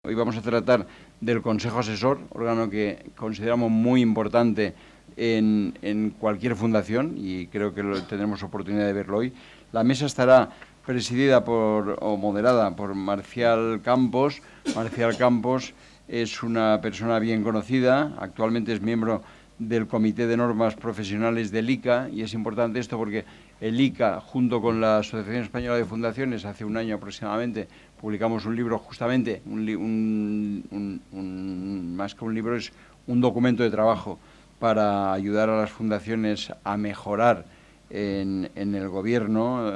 Hoy vamos a tratar del Consejo Asesor, órgano que consideramos muy importante en cualquier fundación y creo que tendremos oportunidad de verlo hoy. La mesa estará presidida o moderada por Marcial Campos. Marcial Campos es una persona bien conocida, actualmente es miembro del Comité de Normas Profesionales del ICA, y es importante esto porque el ICA, junto con la Asociación Española de Fundaciones, hace un año aproximadamente, publicamos un libro justamente, más que un libro, es un documento de trabajo para ayudar a las fundaciones a mejorar en el gobierno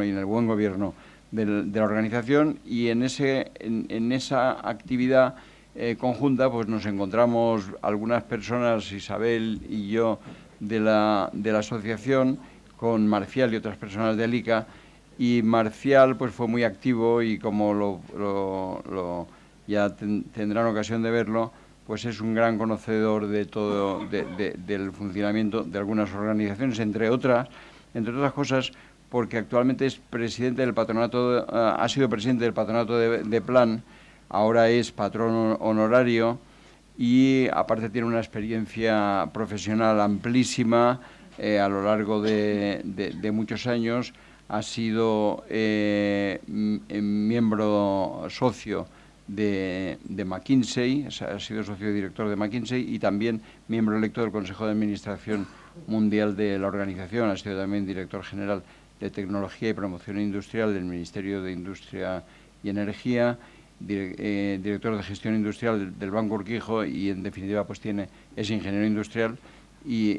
y en el buen gobierno de la organización, y en esa actividad conjunta pues nos encontramos algunas personas, Isabel y yo, de la asociación, con Marcial y otras personas del ICA, y Marcial pues fue muy activo y como ya tendrán ocasión de verlo, pues es un gran conocedor de todo, del funcionamiento de algunas organizaciones, entre otras cosas, porque actualmente es presidente del patronato, ha sido presidente del patronato de Plan, ahora es patrón honorario y aparte tiene una experiencia profesional amplísima a lo largo de muchos años. Ha sido miembro socio de McKinsey, ha sido socio director de McKinsey y también miembro electo del Consejo de Administración Mundial de la organización. Ha sido también director general de Tecnología y Promoción Industrial del Ministerio de Industria y Energía, director de Gestión Industrial del Banco Urquijo y, en definitiva, pues es ingeniero industrial y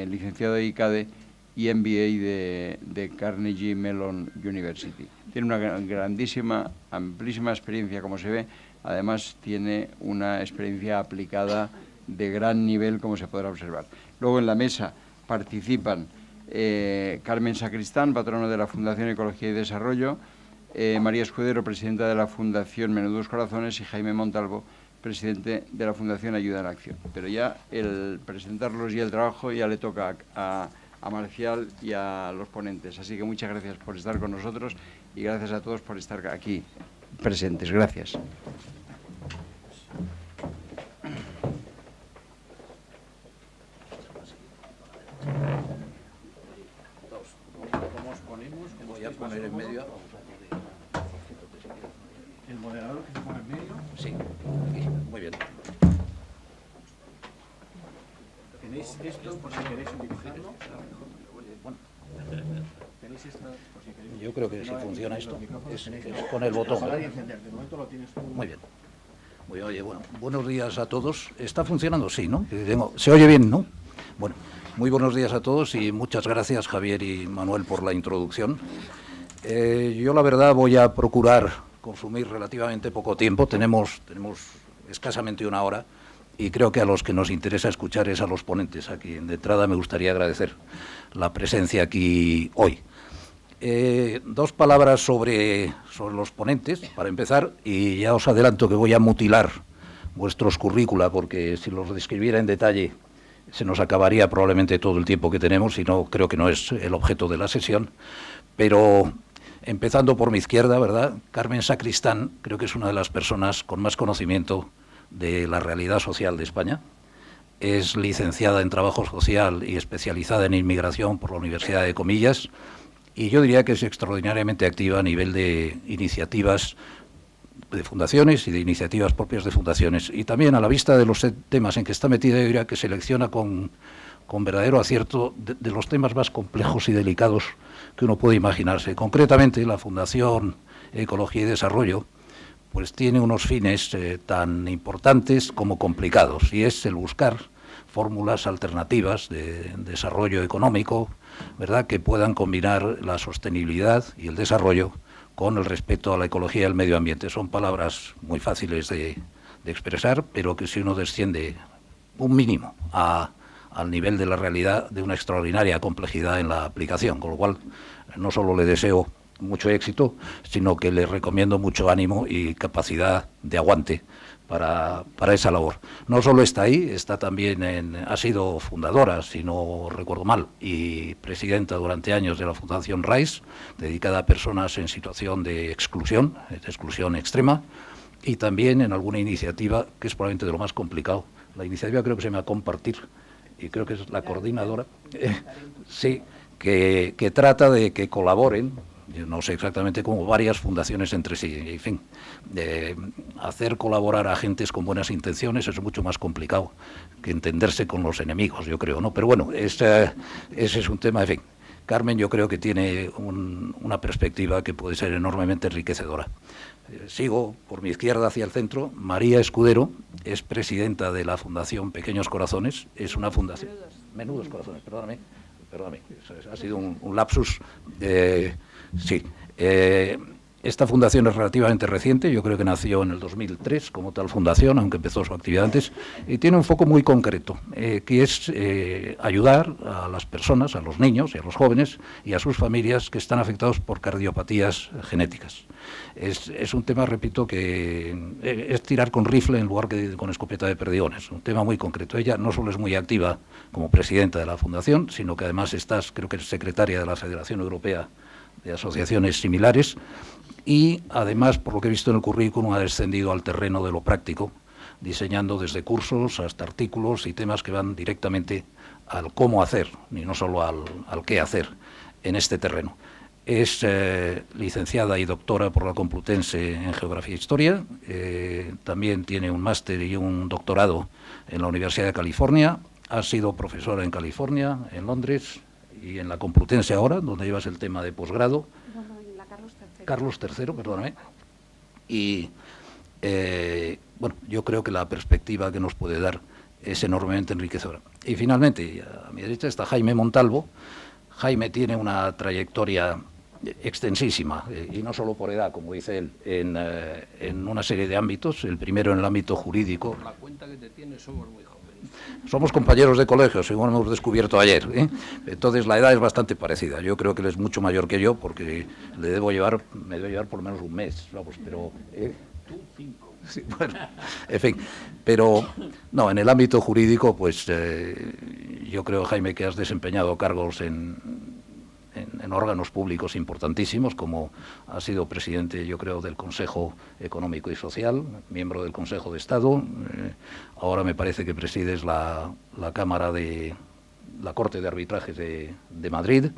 licenciado de ICADE y MBA de Carnegie Mellon University. Tiene una grandísima, amplísima experiencia, como se ve. Además, tiene una experiencia aplicada de gran nivel, como se podrá observar. Luego, en la mesa participan Carmen Sacristán, patrona de la Fundación Ecología y Desarrollo, María Escudero, presidenta de la Fundación Menudos Corazones, y Jaime Montalvo, presidente de la Fundación Ayuda en Acción. Pero ya el presentarlos y el trabajo ya le toca a Marcial y a los ponentes. Así que muchas gracias por estar con nosotros y gracias a todos por estar aquí presentes. Gracias. Voy a poner en medio. ¿El moderador que se pone en medio? Sí, muy bien. ¿Tenéis esto por si queréis utilizarlo? Bueno, ¿Tenéis esto por si queréis? yo creo que si funciona esto es con el botón. Apagar y encender. De momento lo tienes tú. Muy bien. Oye, bueno, buenos días a todos. ¿Está funcionando? Sí, ¿no? ¿Se oye bien, no? Bueno, muy buenos días a todos y muchas gracias, Javier y Manuel, por la introducción. Yo, la verdad, voy a procurar consumir relativamente poco tiempo. Tenemos escasamente una hora y creo que a los que nos interesa escuchar es a los ponentes. A quien de entrada me gustaría agradecer la presencia aquí hoy. Dos palabras sobre los ponentes, para empezar, y ya os adelanto que voy a mutilar vuestros currícula, porque si los describiera en detalle se nos acabaría probablemente todo el tiempo que tenemos, y no creo que no es el objeto de la sesión. Pero empezando por mi izquierda, ¿verdad? Carmen Sacristán, creo que es una de las personas con más conocimiento de la realidad social de España. Es licenciada en Trabajo Social y especializada en Inmigración por la Universidad de Comillas, y yo diría que es extraordinariamente activa a nivel de iniciativas de fundaciones y de iniciativas propias de fundaciones. Y también, a la vista de los temas en que está metida, yo diría que selecciona con verdadero acierto de los temas más complejos y delicados que uno puede imaginarse. Concretamente, la Fundación Ecología y Desarrollo pues tiene unos fines tan importantes como complicados, y es el buscar fórmulas alternativas de desarrollo económico, ¿verdad?, que puedan combinar la sostenibilidad y el desarrollo con el respeto a la ecología y al medio ambiente. Son palabras muy fáciles de expresar, pero que si uno desciende un mínimo al nivel de la realidad, de una extraordinaria complejidad en la aplicación, con lo cual no solo le deseo mucho éxito, sino que le recomiendo mucho ánimo y capacidad de aguante para esa labor. No solo está ahí, está también ha sido fundadora, si no recuerdo mal, y presidenta durante años de la Fundación RAIS, dedicada a personas en situación de exclusión extrema, y también en alguna iniciativa que es probablemente de lo más complicado. La iniciativa creo que se llama Compartir, y creo que es la coordinadora, sí, que trata de que colaboren, yo no sé exactamente cómo, varias fundaciones entre sí, en fin, hacer colaborar a agentes con buenas intenciones es mucho más complicado que entenderse con los enemigos, yo creo, ¿no? Pero bueno, ese es un tema, en fin. Carmen yo creo que tiene una perspectiva que puede ser enormemente enriquecedora. Sigo por mi izquierda hacia el centro. María Escudero es presidenta de la Fundación Pequeños Corazones. Es una fundación... Menudos Corazones, perdóname. Ha sido un lapsus. Sí. Esta fundación es relativamente reciente, yo creo que nació en el 2003 como tal fundación, aunque empezó su actividad antes, y tiene un foco muy concreto, que es ayudar a las personas, a los niños y a los jóvenes y a sus familias que están afectados por cardiopatías genéticas. Es un tema, repito, que es tirar con rifle en lugar que con escopeta de perdigones, un tema muy concreto. Ella no solo es muy activa como presidenta de la fundación, sino que además creo que es secretaria de la Federación Europea de Asociaciones Similares, y además, por lo que he visto en el currículum, ha descendido al terreno de lo práctico, diseñando desde cursos hasta artículos y temas que van directamente al cómo hacer, y no solo al qué hacer en este terreno. Es licenciada y doctora por la Complutense en Geografía e Historia, también tiene un máster y un doctorado en la Universidad de California, ha sido profesora en California, en Londres y en la Complutense ahora, donde llevas el tema de posgrado. Carlos III, perdóname. Y bueno, yo creo que la perspectiva que nos puede dar es enormemente enriquecedora. Y finalmente, a mi derecha está Jaime Montalvo. Jaime tiene una trayectoria extensísima, y no solo por edad, como dice él, en una serie de ámbitos. El primero en el ámbito jurídico. Por la cuenta que te tienes, somos muy jóvenes. Somos compañeros de colegio, según hemos descubierto ayer, ¿eh? Entonces la edad es bastante parecida. Yo creo que él es mucho mayor que yo, porque me debo llevar por lo menos un mes, vamos, pero... Tú 5. Sí, bueno, en fin, pero no, en el ámbito jurídico, pues yo creo, Jaime, que has desempeñado cargos en órganos públicos importantísimos, como ha sido presidente, yo creo, del Consejo Económico y Social, miembro del Consejo de Estado, ahora me parece que presides la Cámara de la Corte de Arbitrajes de Madrid.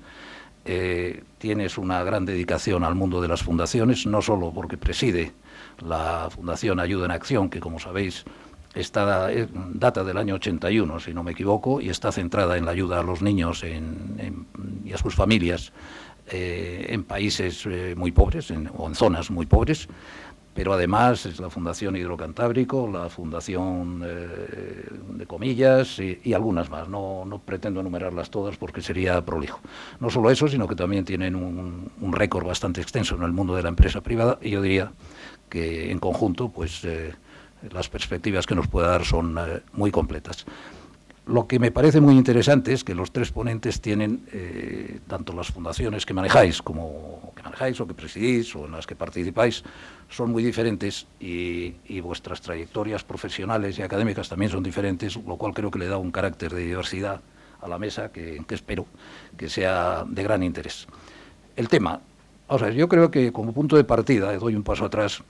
Tienes una gran dedicación al mundo de las fundaciones, no solo porque preside la Fundación Ayuda en Acción, que, como sabéis, data del año 81, si no me equivoco, y está centrada en la ayuda a los niños y a sus familias en países muy pobres o en zonas muy pobres, pero además es la Fundación Hidrocantábrico, la Fundación de Comillas y algunas más. No pretendo enumerarlas todas porque sería prolijo. No solo eso, sino que también tienen un récord bastante extenso en el mundo de la empresa privada, y yo diría que en conjunto, pues... las perspectivas que nos puede dar son muy completas. Lo que me parece muy interesante es que los tres ponentes tienen, tanto las fundaciones que manejáis o que presidís o en las que participáis, son muy diferentes, y vuestras trayectorias profesionales y académicas también son diferentes, lo cual creo que le da un carácter de diversidad a la mesa que espero que sea de gran interés. El tema, o sea, yo creo que como punto de partida, doy un paso atrás.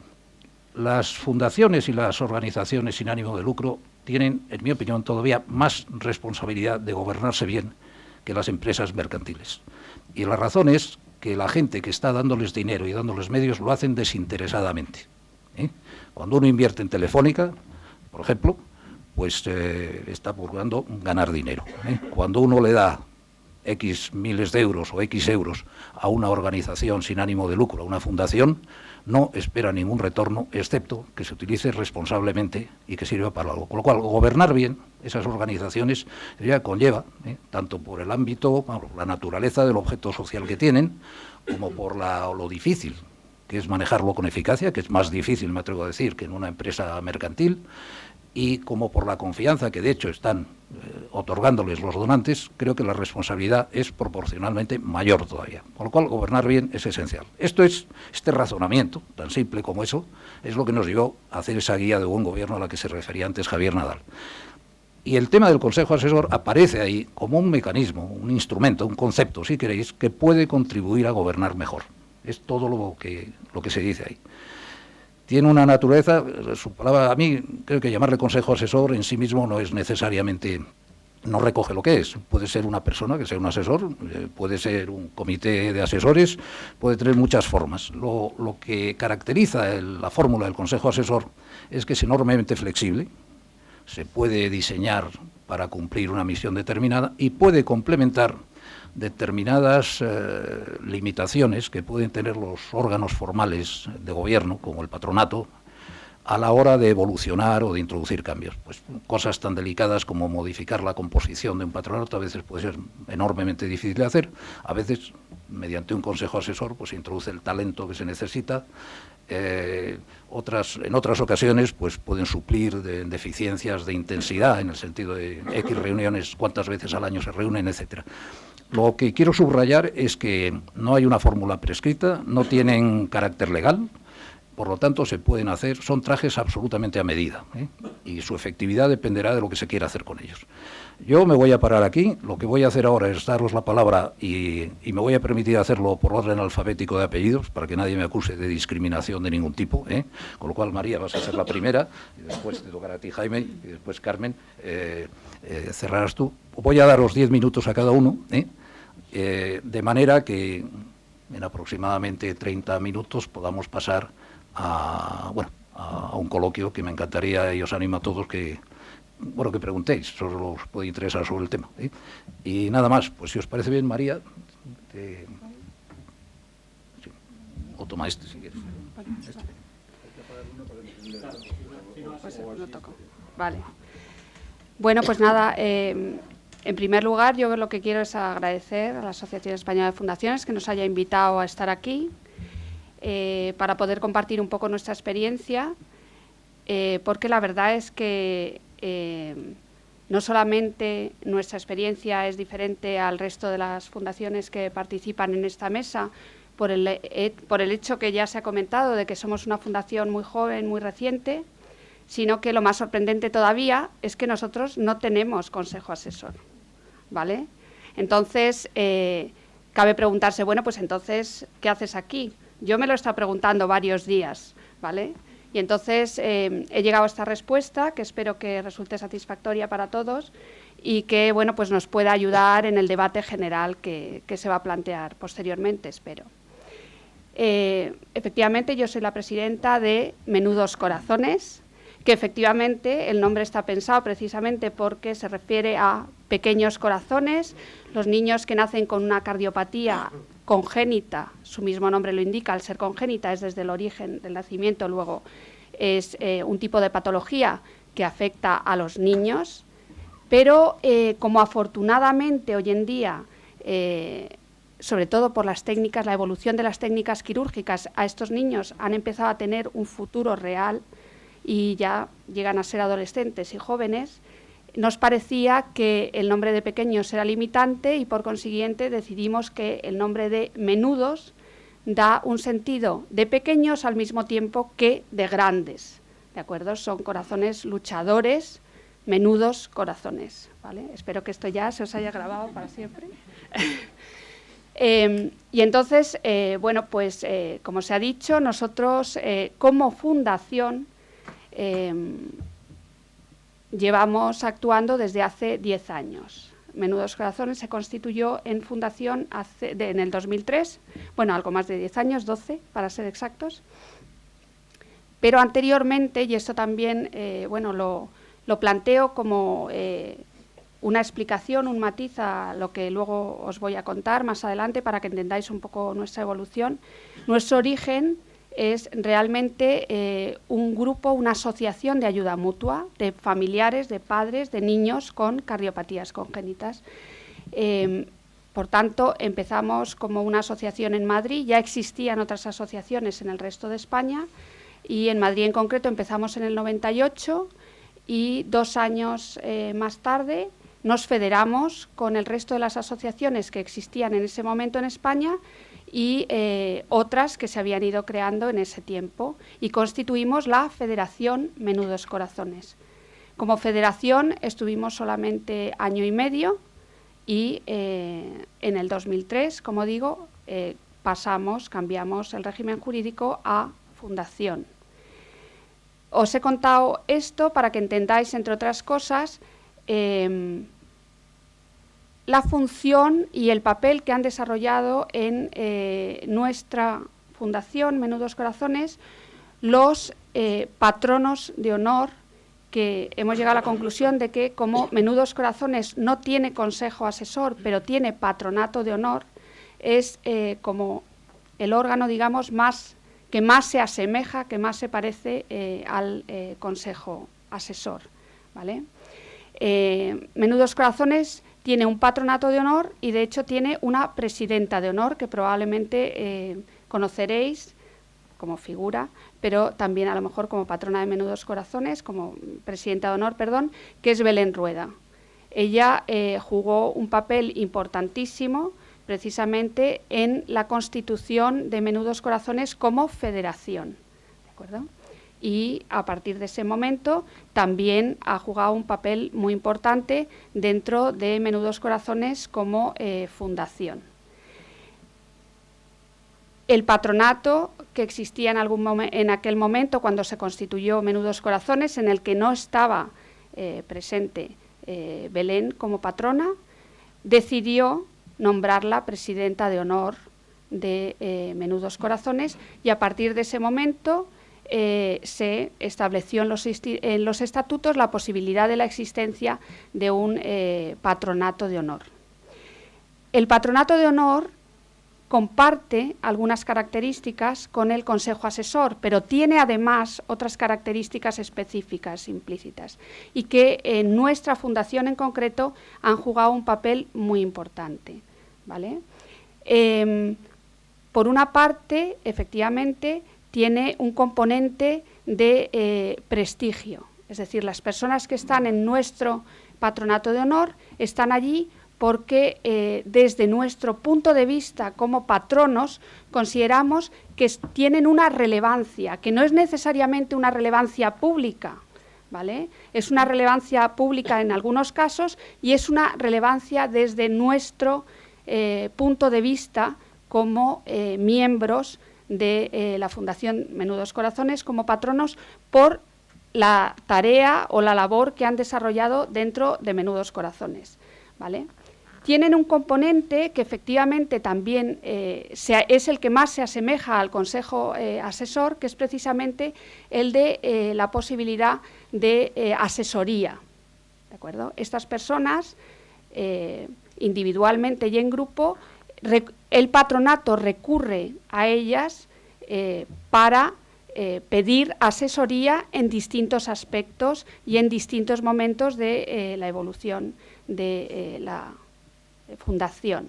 Las fundaciones y las organizaciones sin ánimo de lucro tienen, en mi opinión, todavía más responsabilidad de gobernarse bien que las empresas mercantiles. Y la razón es que la gente que está dándoles dinero y dándoles medios lo hacen desinteresadamente. Cuando uno invierte en Telefónica, por ejemplo, pues está procurando ganar dinero. Cuando uno le da X miles de euros o X euros a una organización sin ánimo de lucro, a una fundación, no espera ningún retorno, excepto que se utilice responsablemente y que sirva para algo. Con lo cual, gobernar bien esas organizaciones ya conlleva, tanto por el ámbito, la naturaleza del objeto social que tienen, como por lo difícil que es manejarlo con eficacia, que es más difícil, me atrevo a decir, que en una empresa mercantil, y como por la confianza que de hecho están otorgándoles los donantes, creo que la responsabilidad es proporcionalmente mayor todavía. Con lo cual, gobernar bien es esencial. Este razonamiento, tan simple como eso, es lo que nos llevó a hacer esa guía de buen gobierno a la que se refería antes Javier Nadal. Y el tema del Consejo Asesor aparece ahí como un mecanismo, un instrumento, un concepto, si queréis, que puede contribuir a gobernar mejor. Es todo lo que se dice ahí. tiene una naturaleza, su palabra, a mí creo que llamarle consejo asesor en sí mismo no es necesariamente, no recoge lo que es. Puede ser una persona que sea un asesor, puede ser un comité de asesores, puede tener muchas formas. Lo que caracteriza la fórmula del consejo asesor es que es enormemente flexible, se puede diseñar para cumplir una misión determinada y puede complementar determinadas limitaciones que pueden tener los órganos formales de gobierno, como el patronato, a la hora de evolucionar o de introducir cambios. Pues cosas tan delicadas como modificar la composición de un patronato a veces puede ser enormemente difícil de hacer, a veces mediante un consejo asesor pues se introduce el talento que se necesita, en otras ocasiones pues pueden suplir deficiencias de intensidad, en el sentido de X reuniones, cuántas veces al año se reúnen, etcétera. Lo que quiero subrayar es que no hay una fórmula prescrita, no tienen carácter legal, por lo tanto se pueden hacer, son trajes absolutamente a medida, y su efectividad dependerá de lo que se quiera hacer con ellos. Yo me voy a parar aquí, lo que voy a hacer ahora es daros la palabra y me voy a permitir hacerlo por orden alfabético de apellidos, para que nadie me acuse de discriminación de ningún tipo, con lo cual María vas a ser la primera, y después te tocará a ti Jaime, y después Carmen, cerrarás tú. Voy a daros 10 minutos a cada uno, de manera que en aproximadamente 30 minutos podamos pasar a un coloquio que me encantaría, y os animo a todos que preguntéis, solo os puede interesar sobre el tema. Y nada más, pues si os parece bien, María, o toma este si quieres. Pues lo toco. Vale. Bueno, pues nada, en primer lugar, yo lo que quiero es agradecer a la Asociación Española de Fundaciones que nos haya invitado a estar aquí para poder compartir un poco nuestra experiencia, porque la verdad es que no solamente nuestra experiencia es diferente al resto de las fundaciones que participan en esta mesa, por el hecho que ya se ha comentado de que somos una fundación muy joven, muy reciente, sino que lo más sorprendente todavía es que nosotros no tenemos consejo asesor, ¿vale? Entonces, cabe preguntarse, bueno, pues entonces, ¿qué haces aquí? Yo me lo he estado preguntando varios días, ¿vale? Y entonces he llegado a esta respuesta, que espero que resulte satisfactoria para todos y que, bueno, pues nos pueda ayudar en el debate general que se va a plantear posteriormente, espero. Efectivamente, yo soy la presidenta de Menudos Corazones, que efectivamente el nombre está pensado precisamente porque se refiere a pequeños corazones, los niños que nacen con una cardiopatía congénita, su mismo nombre lo indica, al ser congénita es desde el origen del nacimiento, luego es un tipo de patología que afecta a los niños, pero como afortunadamente hoy en día, sobre todo por las técnicas, la evolución de las técnicas quirúrgicas, a estos niños han empezado a tener un futuro real y ya llegan a ser adolescentes y jóvenes, nos parecía que el nombre de pequeños era limitante y por consiguiente decidimos que el nombre de menudos da un sentido de pequeños al mismo tiempo que de grandes, ¿de acuerdo? Son corazones luchadores, menudos corazones, ¿vale? Espero que esto ya se os haya grabado para siempre. Y entonces, bueno, pues como se ha dicho, nosotros como fundación llevamos actuando desde hace 10 años. Menudos Corazones se constituyó en fundación en el 2003, bueno, algo más de 10 años, 12 para ser exactos. Pero anteriormente, y esto también bueno, lo planteo como una explicación, un matiz a lo que luego os voy a contar más adelante para que entendáis un poco nuestra evolución. Nuestro origen es realmente un grupo, una asociación de ayuda mutua de familiares, de padres, de niños con cardiopatías congénitas. Por tanto, empezamos como una asociación en Madrid, ya existían otras asociaciones en el resto de España y en Madrid en concreto empezamos en el 98 y 2 años más tarde nos federamos con el resto de las asociaciones que existían en ese momento en España y otras que se habían ido creando en ese tiempo y constituimos la Federación Menudos Corazones. Como federación estuvimos solamente año y medio y en el 2003, como digo, cambiamos el régimen jurídico a fundación. os he contado esto para que entendáis, entre otras cosas, la función y el papel que han desarrollado en nuestra Fundación Menudos Corazones los patronos de honor, que hemos llegado a la conclusión de que como Menudos Corazones no tiene consejo asesor, pero tiene patronato de honor, es como el órgano, digamos, que más se asemeja, que más se parece al consejo asesor, ¿vale? Menudos Corazones tiene un patronato de honor y, de hecho, tiene una presidenta de honor que probablemente conoceréis como figura, pero también a lo mejor como patrona de Menudos Corazones, como presidenta de honor, perdón, que es Belén Rueda. Ella jugó un papel importantísimo precisamente en la constitución de Menudos Corazones como federación, ¿de acuerdo? Y a partir de ese momento también ha jugado un papel muy importante dentro de Menudos Corazones como fundación. El patronato que existía en aquel momento cuando se constituyó Menudos Corazones, en el que no estaba presente Belén como patrona, decidió nombrarla presidenta de honor de Menudos Corazones, y a partir de ese momento se estableció en los estatutos la posibilidad de la existencia de un patronato de honor. El patronato de honor comparte algunas características con el Consejo Asesor, pero tiene además otras características específicas implícitas y que en nuestra fundación en concreto han jugado un papel muy importante, ¿vale? Por una parte, efectivamente, tiene un componente de prestigio, es decir, las personas que están en nuestro patronato de honor están allí porque desde nuestro punto de vista como patronos consideramos que tienen una relevancia, que no es necesariamente una relevancia pública, ¿vale? Es una relevancia pública en algunos casos y es una relevancia desde nuestro punto de vista como miembros de la Fundación Menudos Corazones, como patronos, por la tarea o la labor que han desarrollado dentro de Menudos Corazones, ¿vale? Tienen un componente que efectivamente también es el que más se asemeja al Consejo Asesor, que es precisamente el de la posibilidad de asesoría, ¿de acuerdo? Estas personas, individualmente y en grupo, el patronato recurre a ellas para pedir asesoría en distintos aspectos y en distintos momentos de la evolución de la fundación.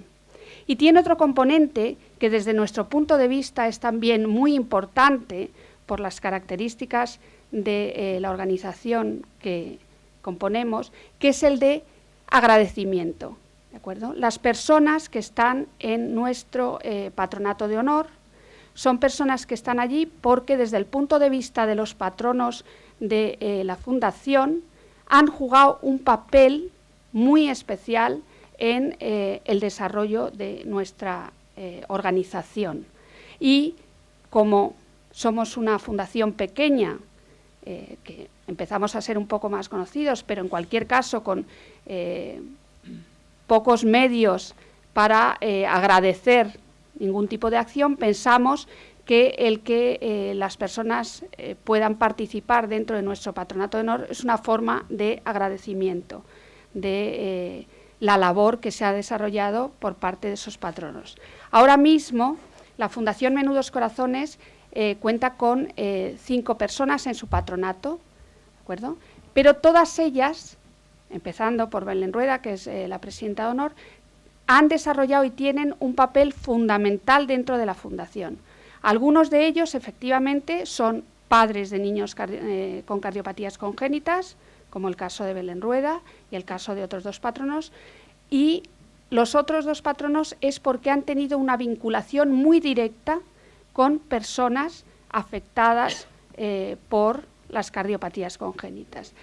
Y tiene otro componente que desde nuestro punto de vista es también muy importante por las características de la organización que componemos, que es el de agradecimiento, ¿de acuerdo? Las personas que están en nuestro patronato de honor son personas que están allí porque desde el punto de vista de los patronos de la fundación han jugado un papel muy especial en el desarrollo de nuestra organización. Y como somos una fundación pequeña, que empezamos a ser un poco más conocidos, pero en cualquier caso con pocos medios para agradecer ningún tipo de acción, pensamos que el que las personas puedan participar dentro de nuestro patronato de honor es una forma de agradecimiento de la labor que se ha desarrollado por parte de esos patronos. Ahora mismo, la Fundación Menudos Corazones cuenta con 5 personas en su patronato, ¿de acuerdo? Pero todas ellas, empezando por Belén Rueda, que es la presidenta de honor, han desarrollado y tienen un papel fundamental dentro de la fundación. Algunos de ellos, efectivamente, son padres de niños con cardiopatías congénitas, como el caso de Belén Rueda y el caso de otros 2 patronos, y los otros 2 patronos es porque han tenido una vinculación muy directa con personas afectadas por las cardiopatías congénitas.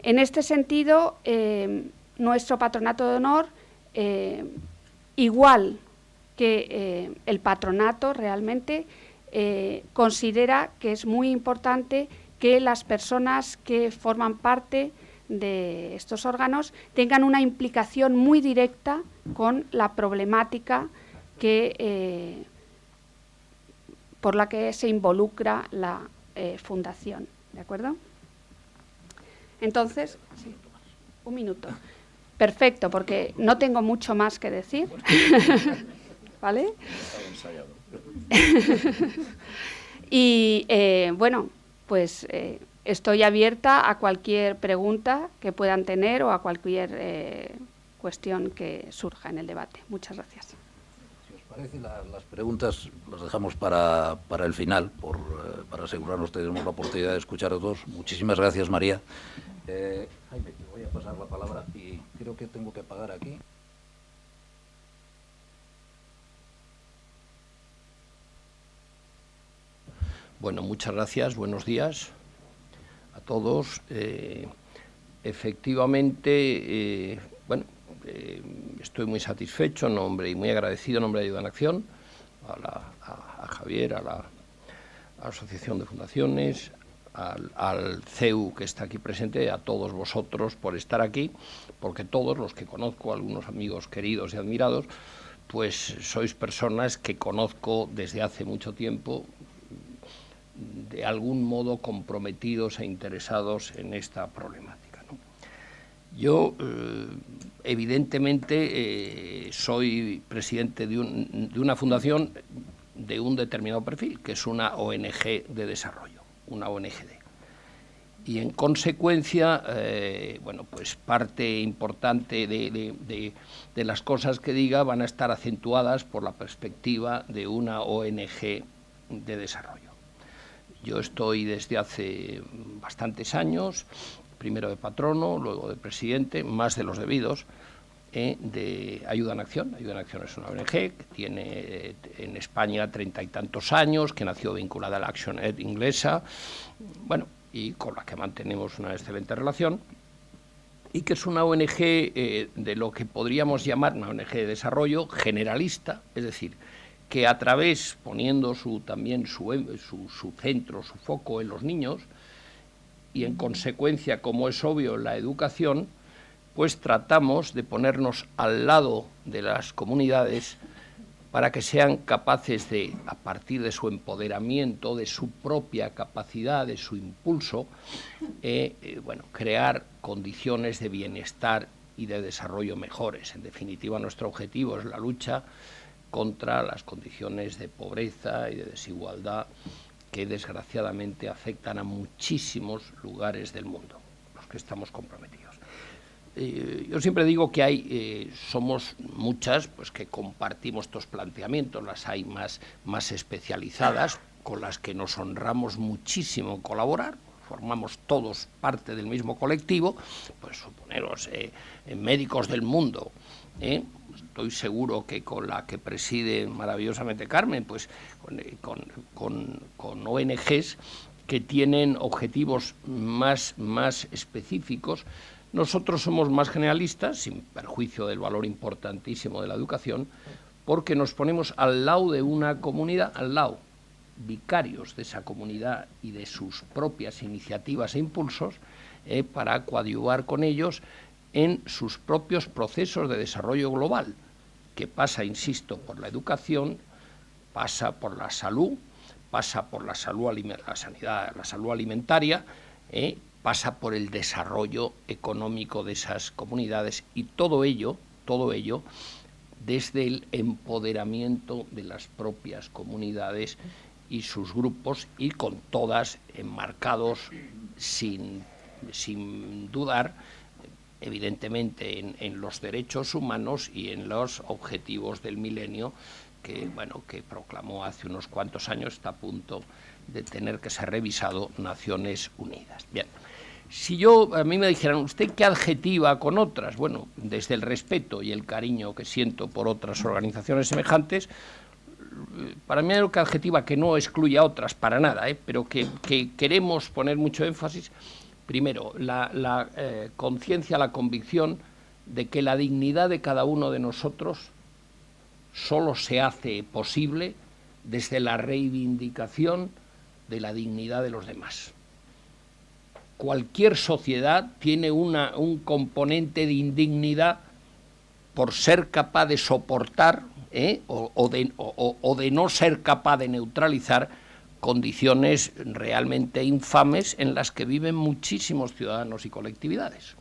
En este sentido, nuestro patronato de honor, igual que el patronato realmente, considera que es muy importante que las personas que forman parte de estos órganos tengan una implicación muy directa con la problemática por la que se involucra la fundación, ¿de acuerdo? Entonces, sí, un minuto. Perfecto, porque no tengo mucho más que decir. ¿Vale? Y bueno, pues estoy abierta a cualquier pregunta que puedan tener o a cualquier cuestión que surja en el debate. Muchas gracias. Si os parece, las preguntas las dejamos para el final, para asegurarnos que tenemos la oportunidad de escuchar a todos. Muchísimas gracias, María. Jaime, te voy a pasar la palabra y creo que tengo que apagar aquí. Bueno, muchas gracias, buenos días a todos. Efectivamente, estoy muy satisfecho y muy agradecido en nombre de Ayuda en Acción a Javier, a la Asociación de Fundaciones, al CEU que está aquí presente, a todos vosotros por estar aquí, porque todos los que conozco, algunos amigos queridos y admirados, pues sois personas que conozco desde hace mucho tiempo, de algún modo comprometidos e interesados en esta problemática, ¿no? Yo, evidentemente, soy presidente de una fundación de un determinado perfil, que es una ONG de desarrollo, una ONGD. Y en consecuencia, pues parte importante de las cosas que diga van a estar acentuadas por la perspectiva de una ONG de desarrollo. Yo estoy desde hace bastantes años, primero de patrono, luego de presidente, más de los debidos, de Ayuda en Acción. Ayuda en Acción es una ONG que tiene en España 30 y tantos años, que nació vinculada a la ActionAid inglesa, y con la que mantenemos una excelente relación, y que es una ONG de lo que podríamos llamar una ONG de desarrollo generalista, es decir, que a través, poniendo también su centro, su foco en los niños, y en consecuencia, como es obvio, en la educación, pues tratamos de ponernos al lado de las comunidades para que sean capaces de, a partir de su empoderamiento, de su propia capacidad, de su impulso, crear condiciones de bienestar y de desarrollo mejores. En definitiva, nuestro objetivo es la lucha contra las condiciones de pobreza y de desigualdad que desgraciadamente afectan a muchísimos lugares del mundo, los que estamos comprometidos. Yo siempre digo que somos muchas pues que compartimos estos planteamientos, las hay más especializadas, con las que nos honramos muchísimo en colaborar, formamos todos parte del mismo colectivo, pues suponeros médicos del mundo, estoy seguro que con la que preside maravillosamente Carmen, pues con ONGs que tienen objetivos más específicos. Nosotros somos más generalistas, sin perjuicio del valor importantísimo de la educación, porque nos ponemos al lado de una comunidad, vicarios de esa comunidad y de sus propias iniciativas e impulsos, para coadyuvar con ellos en sus propios procesos de desarrollo global, que pasa, insisto, por la educación, pasa por la salud, pasa por la salud alimentaria, pasa por el desarrollo económico de esas comunidades, y todo ello desde el empoderamiento de las propias comunidades y sus grupos, y con todas enmarcados sin dudar, evidentemente, en los derechos humanos y en los objetivos del milenio que proclamó hace unos cuantos años, está a punto de tener que ser revisado Naciones Unidas. Bien, si a mí me dijeran, ¿usted qué adjetiva con otras? Bueno, desde el respeto y el cariño que siento por otras organizaciones semejantes, para mí hay que adjetiva que no excluye a otras para nada, pero que queremos poner mucho énfasis. Primero, la conciencia, la convicción de que la dignidad de cada uno de nosotros solo se hace posible desde la reivindicación de la dignidad de los demás. cualquier sociedad tiene un componente de indignidad por ser capaz de soportar o de no ser capaz de neutralizar condiciones realmente infames en las que viven muchísimos ciudadanos y colectividades.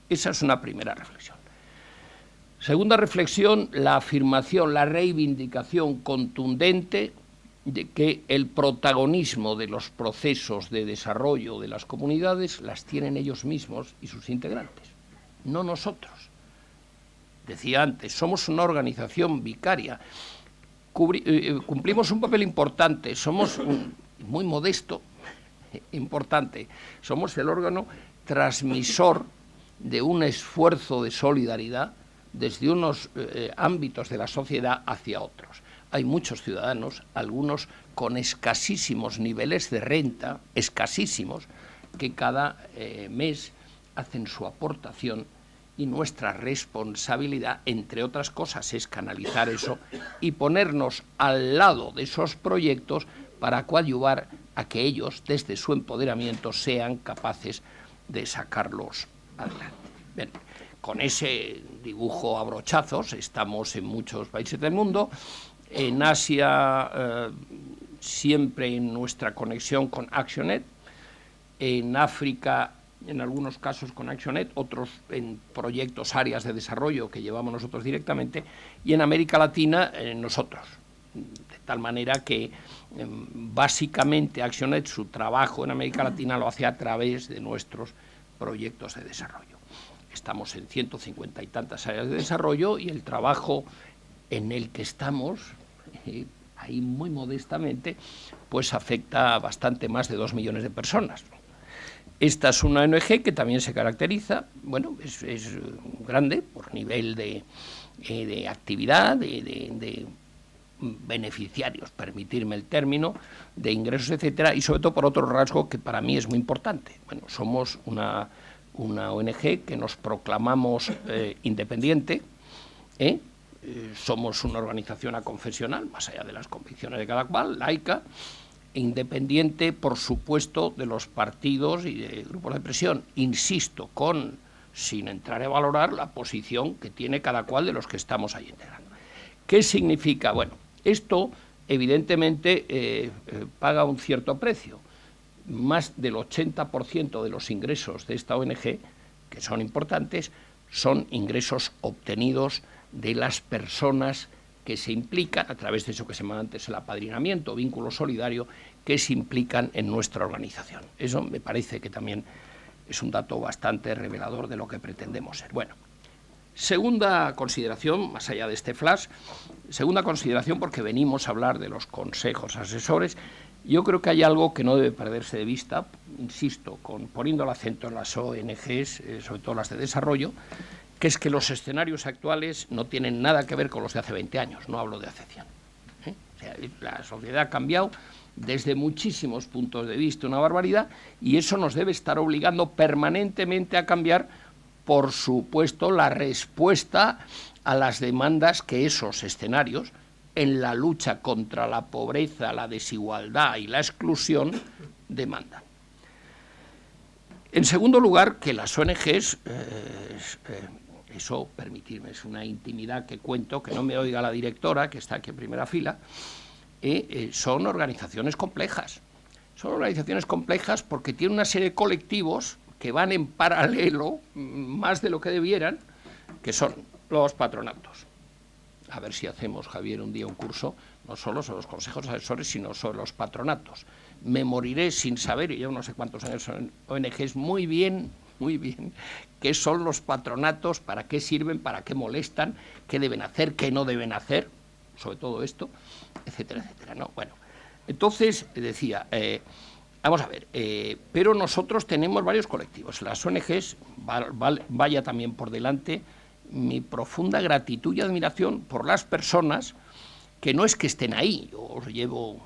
Esa es una primera reflexión. Segunda reflexión, la afirmación, la reivindicación contundente de que el protagonismo de los procesos de desarrollo de las comunidades las tienen ellos mismos y sus integrantes, no nosotros. Decía antes, somos una organización vicaria, cumplimos un papel importante, somos muy modesto, importante, somos el órgano transmisor de un esfuerzo de solidaridad desde unos ámbitos de la sociedad hacia otros. Hay muchos ciudadanos, algunos con escasísimos niveles de renta, escasísimos, que cada mes hacen su aportación, y nuestra responsabilidad, entre otras cosas, es canalizar eso y ponernos al lado de esos proyectos para coadyuvar a que ellos, desde su empoderamiento, sean capaces de sacarlos adelante. Bien, con ese dibujo a brochazos estamos en muchos países del mundo. En Asia, siempre en nuestra conexión con ActionAid. En África, en algunos casos con ActionAid, otros en proyectos, áreas de desarrollo que llevamos nosotros directamente, y en América Latina nosotros, de tal manera que básicamente ActionAid, su trabajo en América Latina lo hace a través de nuestros proyectos de desarrollo. Estamos en 150 y tantas áreas de desarrollo y el trabajo en el que estamos, ahí muy modestamente, pues afecta a bastante más de 2 millones de personas. Esta es una ONG que también se caracteriza, bueno, es grande por nivel de actividad, de beneficiarios, permitirme el término, de ingresos, etcétera, y sobre todo por otro rasgo que para mí es muy importante. Bueno, somos una ONG que nos proclamamos independiente, somos una organización aconfesional, más allá de las convicciones de cada cual, laica, independiente, por supuesto, de los partidos y de grupos de presión. Insisto, sin entrar a valorar la posición que tiene cada cual de los que estamos ahí integrando. ¿Qué significa? Bueno, esto evidentemente paga un cierto precio. Más del 80% de los ingresos de esta ONG, que son importantes, son ingresos obtenidos de las personas que se implican, a través de eso que se llama antes el apadrinamiento, vínculo solidario, que se implican en nuestra organización. Eso me parece que también es un dato bastante revelador de lo que pretendemos ser. Bueno, segunda consideración, más allá de este flash, segunda consideración porque venimos a hablar de los consejos asesores. Yo creo que hay algo que no debe perderse de vista, insisto, poniendo el acento en las ONGs, sobre todo las de desarrollo, que es que los escenarios actuales no tienen nada que ver con los de hace 20 años, no hablo de hace 100. O sea, la sociedad ha cambiado desde muchísimos puntos de vista, una barbaridad, y eso nos debe estar obligando permanentemente a cambiar, por supuesto, la respuesta a las demandas que esos escenarios, en la lucha contra la pobreza, la desigualdad y la exclusión, demandan. En segundo lugar, que las ONGs, eso, permitirme, es una intimidad que cuento, que no me oiga la directora, que está aquí en primera fila, son organizaciones complejas. Son organizaciones complejas porque tienen una serie de colectivos que van en paralelo, más de lo que debieran, que son los patronatos. A ver si hacemos, Javier, un día un curso, no solo sobre los consejos asesores, sino sobre los patronatos. Me moriré sin saber, y yo no sé cuántos años son ONGs, muy bien, qué son los patronatos, para qué sirven, para qué molestan, qué deben hacer, qué no deben hacer, sobre todo esto, etcétera, etcétera, ¿no? Bueno, entonces, decía, vamos a ver, pero nosotros tenemos varios colectivos. Las ONGs, vaya también por delante, mi profunda gratitud y admiración por las personas que no es que estén ahí, yo os llevo,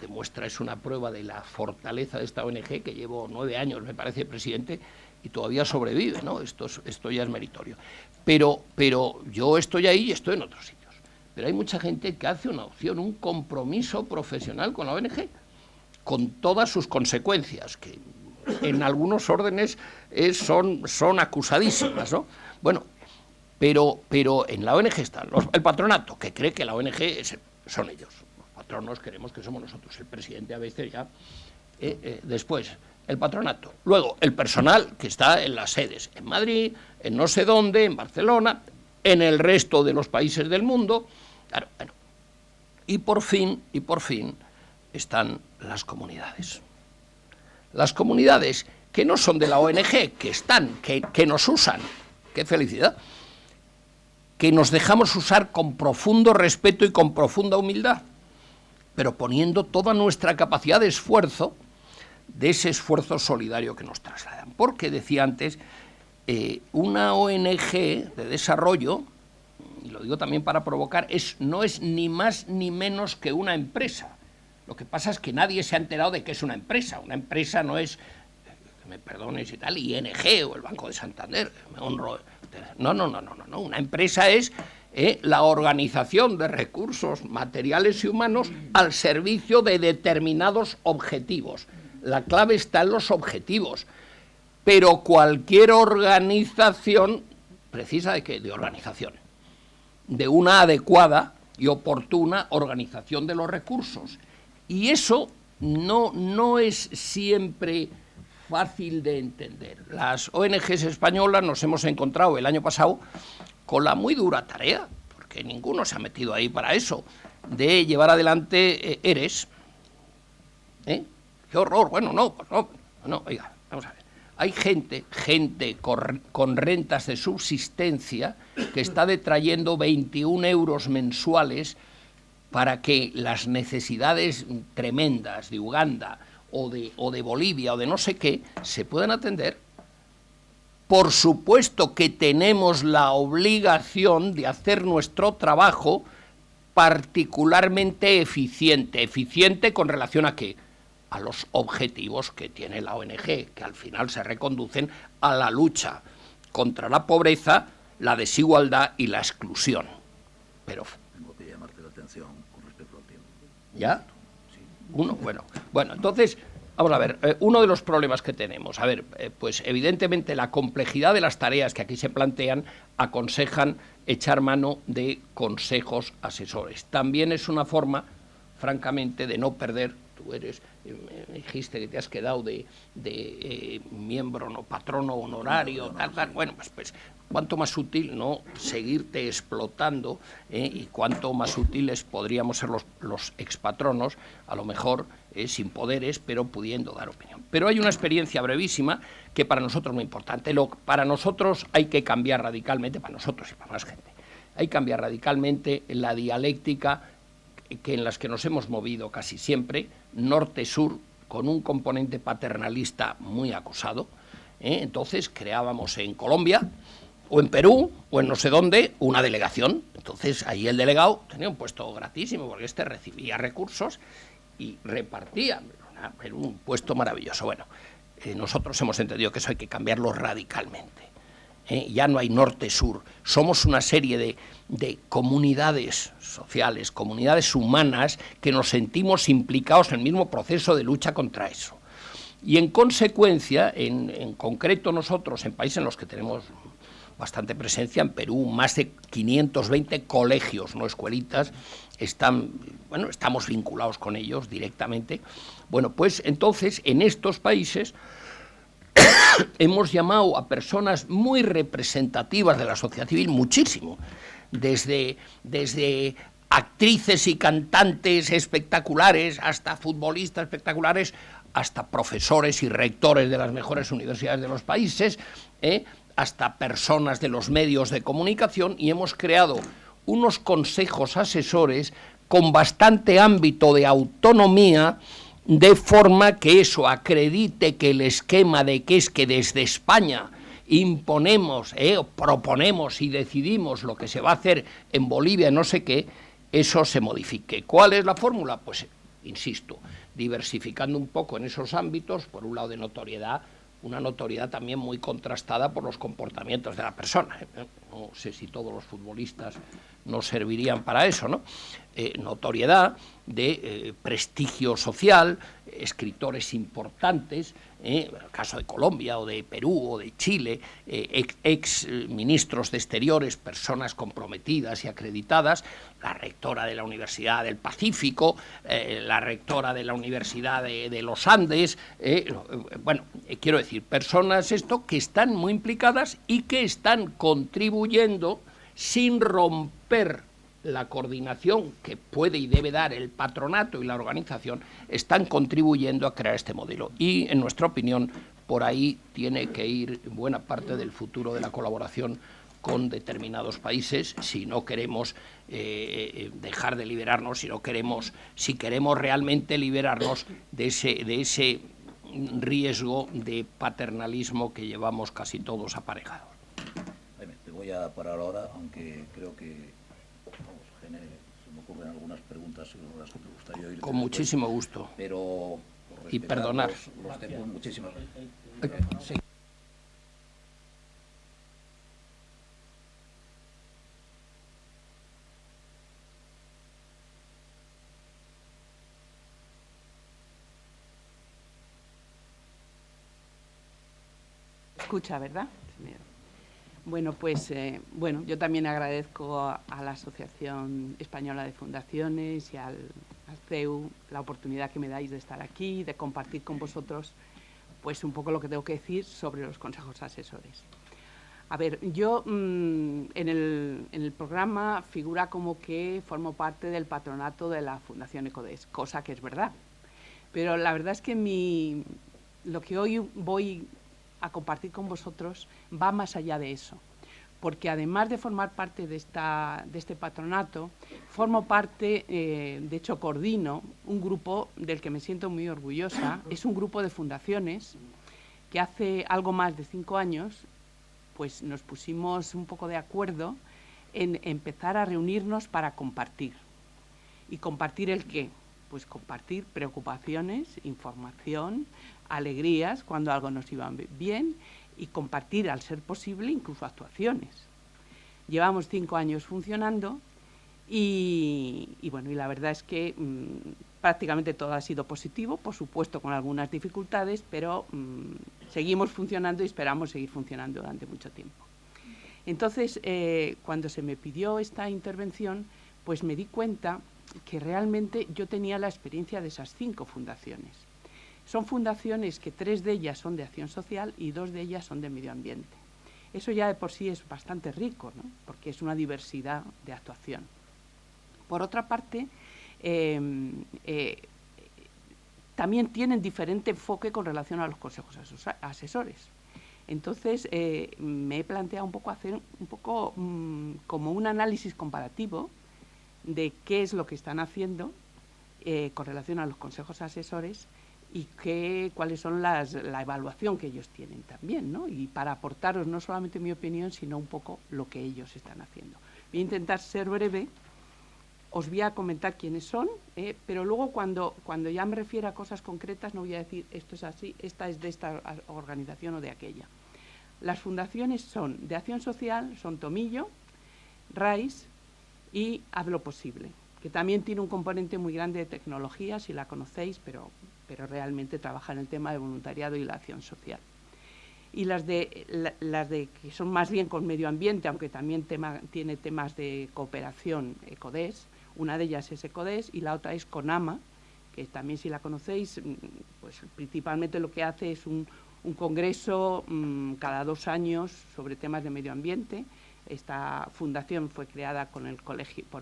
demuestra, es una prueba de la fortaleza de esta ONG, que llevo 9 años, me parece, presidente, y todavía sobrevive, ¿no? Esto ya es meritorio. Pero yo estoy ahí y estoy en otros sitios. Pero hay mucha gente que hace una opción, un compromiso profesional con la ONG, con todas sus consecuencias, que en algunos órdenes son acusadísimas, ¿no? Bueno, pero en la ONG está el patronato, que cree que la ONG son ellos. Los patronos creemos que somos nosotros. El presidente a veces ya... después, el patronato. Luego, el personal que está en las sedes, en Madrid, en no sé dónde, en Barcelona, en el resto de los países del mundo. Claro, bueno. Y por fin están las comunidades. Las comunidades que no son de la ONG, que están, que nos usan. ¡Qué felicidad! Que nos dejamos usar con profundo respeto y con profunda humildad, pero poniendo toda nuestra capacidad de esfuerzo, de ese esfuerzo solidario que nos trasladan. Porque, decía antes, una ONG de desarrollo, y lo digo también para provocar, no es ni más ni menos que una empresa. Lo que pasa es que nadie se ha enterado de que es una empresa. Una empresa no es, que me perdones y tal, ING o el Banco de Santander, me honro. No. Una empresa es la organización de recursos materiales y humanos al servicio de determinados objetivos. La clave está en los objetivos, pero cualquier organización precisa de ¿qué? De organización, de una adecuada y oportuna organización de los recursos. Y eso no es siempre fácil de entender. Las ONGs españolas nos hemos encontrado el año pasado con la muy dura tarea, porque ninguno se ha metido ahí para eso, de llevar adelante ERES. ¡Qué horror! Bueno, no, oiga, vamos a ver. Hay gente con rentas de subsistencia que está detrayendo 21 euros mensuales para que las necesidades tremendas de Uganda o de Bolivia o de no sé qué se puedan atender. Por supuesto que tenemos la obligación de hacer nuestro trabajo particularmente eficiente con relación a ¿qué? A los objetivos que tiene la ONG, que al final se reconducen a la lucha contra la pobreza, la desigualdad y la exclusión. Pero tengo que llamarte la atención con respecto al tiempo. ¿Ya? Sí. Bueno, entonces, vamos a ver, uno de los problemas que tenemos, pues evidentemente la complejidad de las tareas que aquí se plantean aconsejan echar mano de consejos asesores. También es una forma, francamente, de no perder. Tú me dijiste que te has quedado de miembro, no patrono honorario, tal. Bueno, pues cuánto más útil no seguirte explotando, y cuánto más útiles podríamos ser los expatronos, a lo mejor sin poderes, pero pudiendo dar opinión. Pero hay una experiencia brevísima que para nosotros es muy importante. Para nosotros hay que cambiar radicalmente, para nosotros y para más gente, hay que cambiar radicalmente la dialéctica en las que nos hemos movido casi siempre, norte-sur, con un componente paternalista muy acusado. Entonces creábamos en Colombia, o en Perú, o en no sé dónde, una delegación. Entonces ahí el delegado tenía un puesto gratísimo, porque recibía recursos y repartía. Era un puesto maravilloso. Bueno, nosotros hemos entendido que eso hay que cambiarlo radicalmente. Ya no hay norte-sur, somos una serie de comunidades sociales, comunidades humanas que nos sentimos implicados en el mismo proceso de lucha contra eso. Y en consecuencia, en concreto nosotros, en países en los que tenemos bastante presencia, en Perú más de 520 colegios, no escuelitas, estamos vinculados con ellos directamente. Bueno, pues entonces en estos países hemos llamado a personas muy representativas de la sociedad civil, muchísimo, desde actrices y cantantes espectaculares, hasta futbolistas espectaculares, hasta profesores y rectores de las mejores universidades de los países, hasta personas de los medios de comunicación, y hemos creado unos consejos asesores con bastante ámbito de autonomía, de forma que eso acredite que el esquema de que es que desde España imponemos, proponemos y decidimos lo que se va a hacer en Bolivia, no sé qué, eso se modifique. ¿Cuál es la fórmula? Pues, insisto, diversificando un poco en esos ámbitos, por un lado de notoriedad, una notoriedad también muy contrastada por los comportamientos de la persona. no sé si todos los futbolistas nos servirían para eso, ¿no? Notoriedad, de prestigio social, escritores importantes, en el caso de Colombia o de Perú o de Chile, ex ministros de Exteriores, personas comprometidas y acreditadas, la rectora de la Universidad del Pacífico, la rectora de la Universidad de los Andes, bueno, quiero decir, personas que están muy implicadas y que están contribuyendo sin romper la coordinación que puede y debe dar el patronato y la organización, están contribuyendo a crear este modelo. Y, en nuestra opinión, por ahí tiene que ir buena parte del futuro de la colaboración con determinados países, si no queremos dejar de liberarnos, si queremos realmente liberarnos de ese riesgo de paternalismo que llevamos casi todos aparejados. Te voy a parar ahora, aunque creo que se me ocurren algunas preguntas sobre las que me gustaría oír. Con muchísimo gusto. Pero y perdonar. Los tiempos, muchísimas gracias. Sí. Escucha, ¿verdad? Bueno, pues bueno, yo también agradezco a la Asociación Española de Fundaciones y al CEU la oportunidad que me dais de estar aquí, de compartir con vosotros pues un poco lo que tengo que decir sobre los consejos asesores. A ver, yo en el programa figura como que formo parte del patronato de la Fundación Ecodes, cosa que es verdad. Pero la verdad es que lo que hoy voy a compartir con vosotros va más allá de eso, porque además de formar parte de este patronato, formo parte, de hecho coordino, un grupo del que me siento muy orgullosa. Es un grupo de fundaciones que hace algo más de 5 años pues nos pusimos un poco de acuerdo en empezar a reunirnos para compartir. ¿Y compartir el qué? Pues compartir preocupaciones, información, alegrías cuando algo nos iba bien y compartir, al ser posible, incluso actuaciones. Llevamos 5 años funcionando y bueno, y la verdad es que prácticamente todo ha sido positivo, por supuesto con algunas dificultades, pero seguimos funcionando y esperamos seguir funcionando durante mucho tiempo. Entonces, cuando se me pidió esta intervención, pues me di cuenta que realmente yo tenía la experiencia de esas 5 fundaciones. Son fundaciones que 3 de ellas son de acción social y 2 de ellas son de medio ambiente. Eso ya de por sí es bastante rico, ¿no? Porque es una diversidad de actuación. Por otra parte, también tienen diferente enfoque con relación a los consejos asesores. Entonces, me he planteado un poco hacer como un análisis comparativo de qué es lo que están haciendo con relación a los consejos asesores y cuáles son la evaluación que ellos tienen también, ¿no? Y para aportaros no solamente mi opinión, sino un poco lo que ellos están haciendo. Voy a intentar ser breve, os voy a comentar quiénes son, pero luego cuando ya me refiero a cosas concretas no voy a decir esto es así, esta es de esta organización o de aquella. Las fundaciones son de acción social, son Tomillo, RAIS y Haz lo Posible, que también tiene un componente muy grande de tecnología, si la conocéis, pero realmente trabaja en el tema de voluntariado y la acción social. Y las de que son más bien con medio ambiente, aunque también tiene temas de cooperación, Ecodes, una de ellas es Ecodes y la otra es CONAMA, que también si la conocéis, pues principalmente lo que hace es un congreso cada 2 años sobre temas de medio ambiente. Esta fundación fue creada por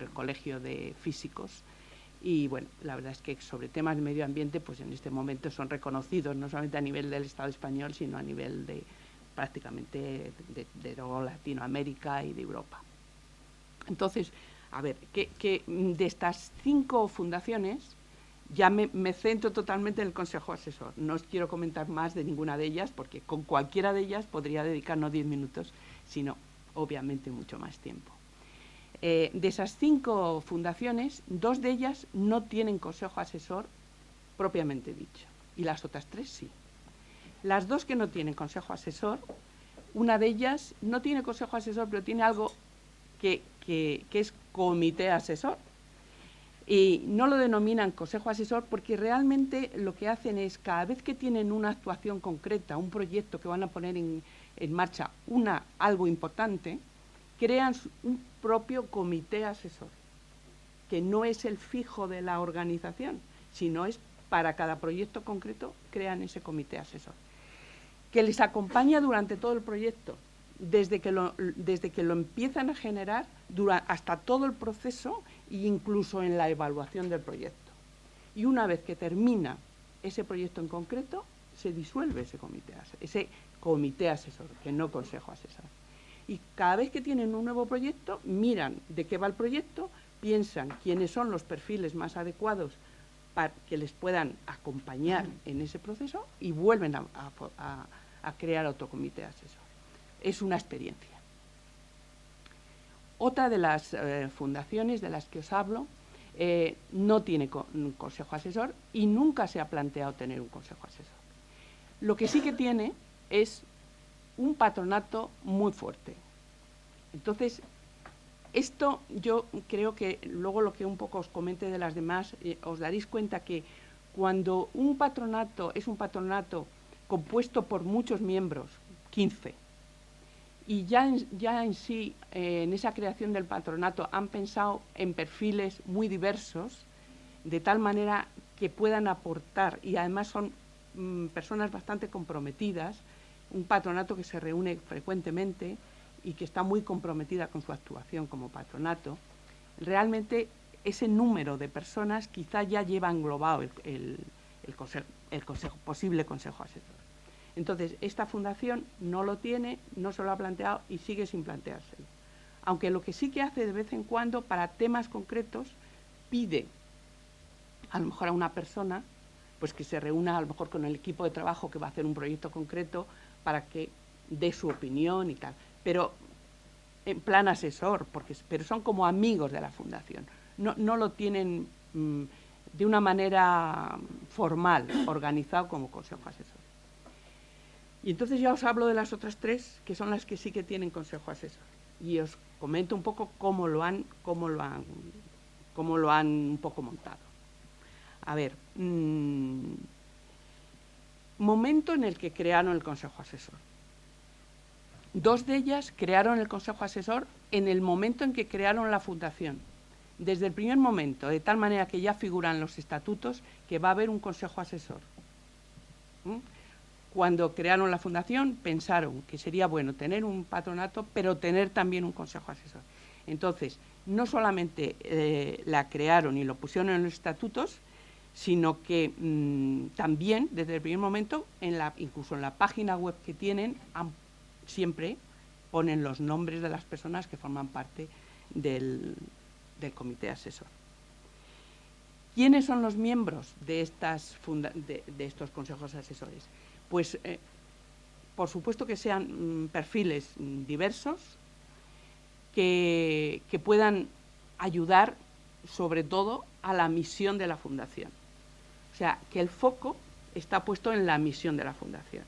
el Colegio de Físicos y, bueno, la verdad es que sobre temas de medio ambiente, pues en este momento son reconocidos no solamente a nivel del Estado español, sino a nivel de prácticamente de toda Latinoamérica y de Europa. Entonces, a ver, que de estas 5 fundaciones ya me centro totalmente en el Consejo Asesor. No os quiero comentar más de ninguna de ellas, porque con cualquiera de ellas podría dedicar no 10 minutos, sino obviamente mucho más tiempo. De esas 5 fundaciones, 2 de ellas no tienen consejo asesor propiamente dicho, y las otras 3 sí. Las 2 que no tienen consejo asesor, Una de ellas no tiene consejo asesor, pero tiene algo que es comité asesor. Y no lo denominan consejo asesor porque realmente lo que hacen es, cada vez que tienen una actuación concreta, un proyecto que van a poner en marcha, algo importante, crean un propio comité asesor, que no es el fijo de la organización, sino es para cada proyecto concreto, crean ese comité asesor, que les acompaña durante todo el proyecto, desde que lo empiezan a generar hasta todo el proceso e incluso en la evaluación del proyecto. Y una vez que termina ese proyecto en concreto, se disuelve ese comité asesor, que no consejo asesor. Y cada vez que tienen un nuevo proyecto, miran de qué va el proyecto, piensan quiénes son los perfiles más adecuados para que les puedan acompañar en ese proceso y vuelven a crear otro comité asesor. Es una experiencia. Otra de las fundaciones de las que os hablo no tiene un consejo asesor y nunca se ha planteado tener un consejo asesor. Lo que sí que tiene es un patronato muy fuerte. Entonces, esto yo creo que luego lo que un poco os comente de las demás, os daréis cuenta que cuando un patronato es un patronato compuesto por muchos miembros, 15, y ya en sí, en esa creación del patronato, han pensado en perfiles muy diversos, de tal manera que puedan aportar, y además son personas bastante comprometidas, un patronato que se reúne frecuentemente y que está muy comprometida con su actuación como patronato. Realmente ese número de personas quizá ya lleva englobado el posible consejo asesor. Entonces, esta fundación no lo tiene, no se lo ha planteado y sigue sin planteárselo. Aunque lo que sí que hace de vez en cuando, para temas concretos, pide a lo mejor a una persona pues que se reúna a lo mejor con el equipo de trabajo que va a hacer un proyecto concreto para que dé su opinión y tal. Pero en plan asesor, pero son como amigos de la fundación. No lo tienen de una manera formal, organizado como consejo asesor. Y entonces ya os hablo de las otras tres, que son las que sí que tienen consejo asesor. Y os comento un poco cómo lo han un poco montado. A ver, momento en el que crearon el consejo asesor. Dos de ellas crearon el consejo asesor en el momento en que crearon la fundación. Desde el primer momento, de tal manera que ya figuran los estatutos que va a haber un consejo asesor. Cuando crearon la fundación pensaron que sería bueno tener un patronato, pero tener también un consejo asesor. Entonces, no solamente la crearon y lo pusieron en los estatutos, sino que también, desde el primer momento, incluso en la página web que tienen, siempre ponen los nombres de las personas que forman parte del comité asesor. ¿Quiénes son los miembros de estos consejos asesores? Pues, por supuesto que sean perfiles diversos, que puedan ayudar, sobre todo, a la misión de la fundación. O sea, que el foco está puesto en la misión de la fundación.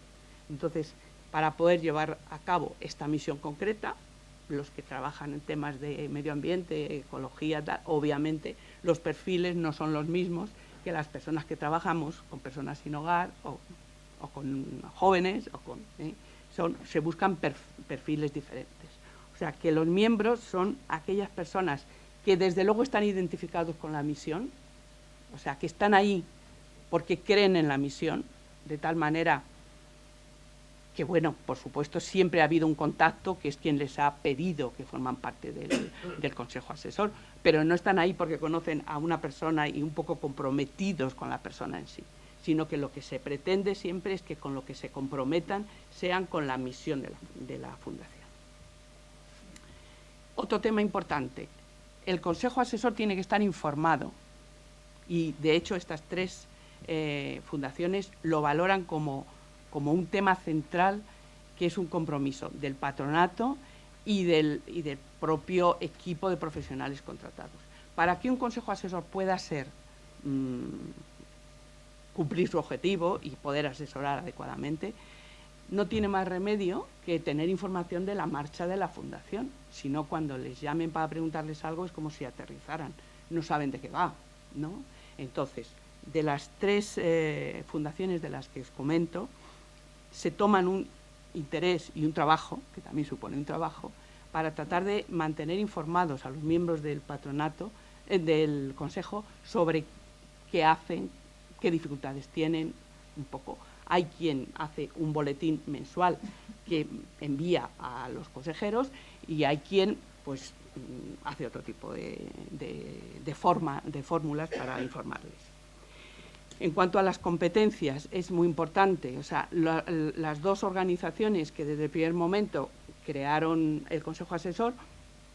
Entonces, para poder llevar a cabo esta misión concreta, los que trabajan en temas de medio ambiente, ecología, tal, obviamente los perfiles no son los mismos que las personas que trabajamos con personas sin hogar o con jóvenes, se buscan perfiles diferentes. O sea, que los miembros son aquellas personas que desde luego están identificados con la misión, o sea, que están ahí porque creen en la misión, de tal manera que, bueno, por supuesto, siempre ha habido un contacto que es quien les ha pedido que forman parte del consejo asesor, pero no están ahí porque conocen a una persona y un poco comprometidos con la persona en sí, sino que lo que se pretende siempre es que con lo que se comprometan sean con la misión de la fundación. Otro tema importante, el consejo asesor tiene que estar informado y, de hecho, estas tres fundaciones lo valoran como un tema central, que es un compromiso del patronato y del propio equipo de profesionales contratados. Para que un consejo asesor pueda cumplir su objetivo y poder asesorar adecuadamente, no tiene más remedio que tener información de la marcha de la fundación. Si no, cuando les llamen para preguntarles algo es como si aterrizaran, no saben de qué va, ¿no? Entonces, de las 3 fundaciones de las que os comento, se toman un interés y un trabajo, que también supone un trabajo, para tratar de mantener informados a los miembros del patronato, del Consejo, sobre qué hacen, qué dificultades tienen, un poco. Hay quien hace un boletín mensual que envía a los consejeros y hay quien pues hace otro tipo de fórmulas para informarles. En cuanto a las competencias, es muy importante, o sea, las 2 organizaciones que desde el primer momento crearon el Consejo Asesor,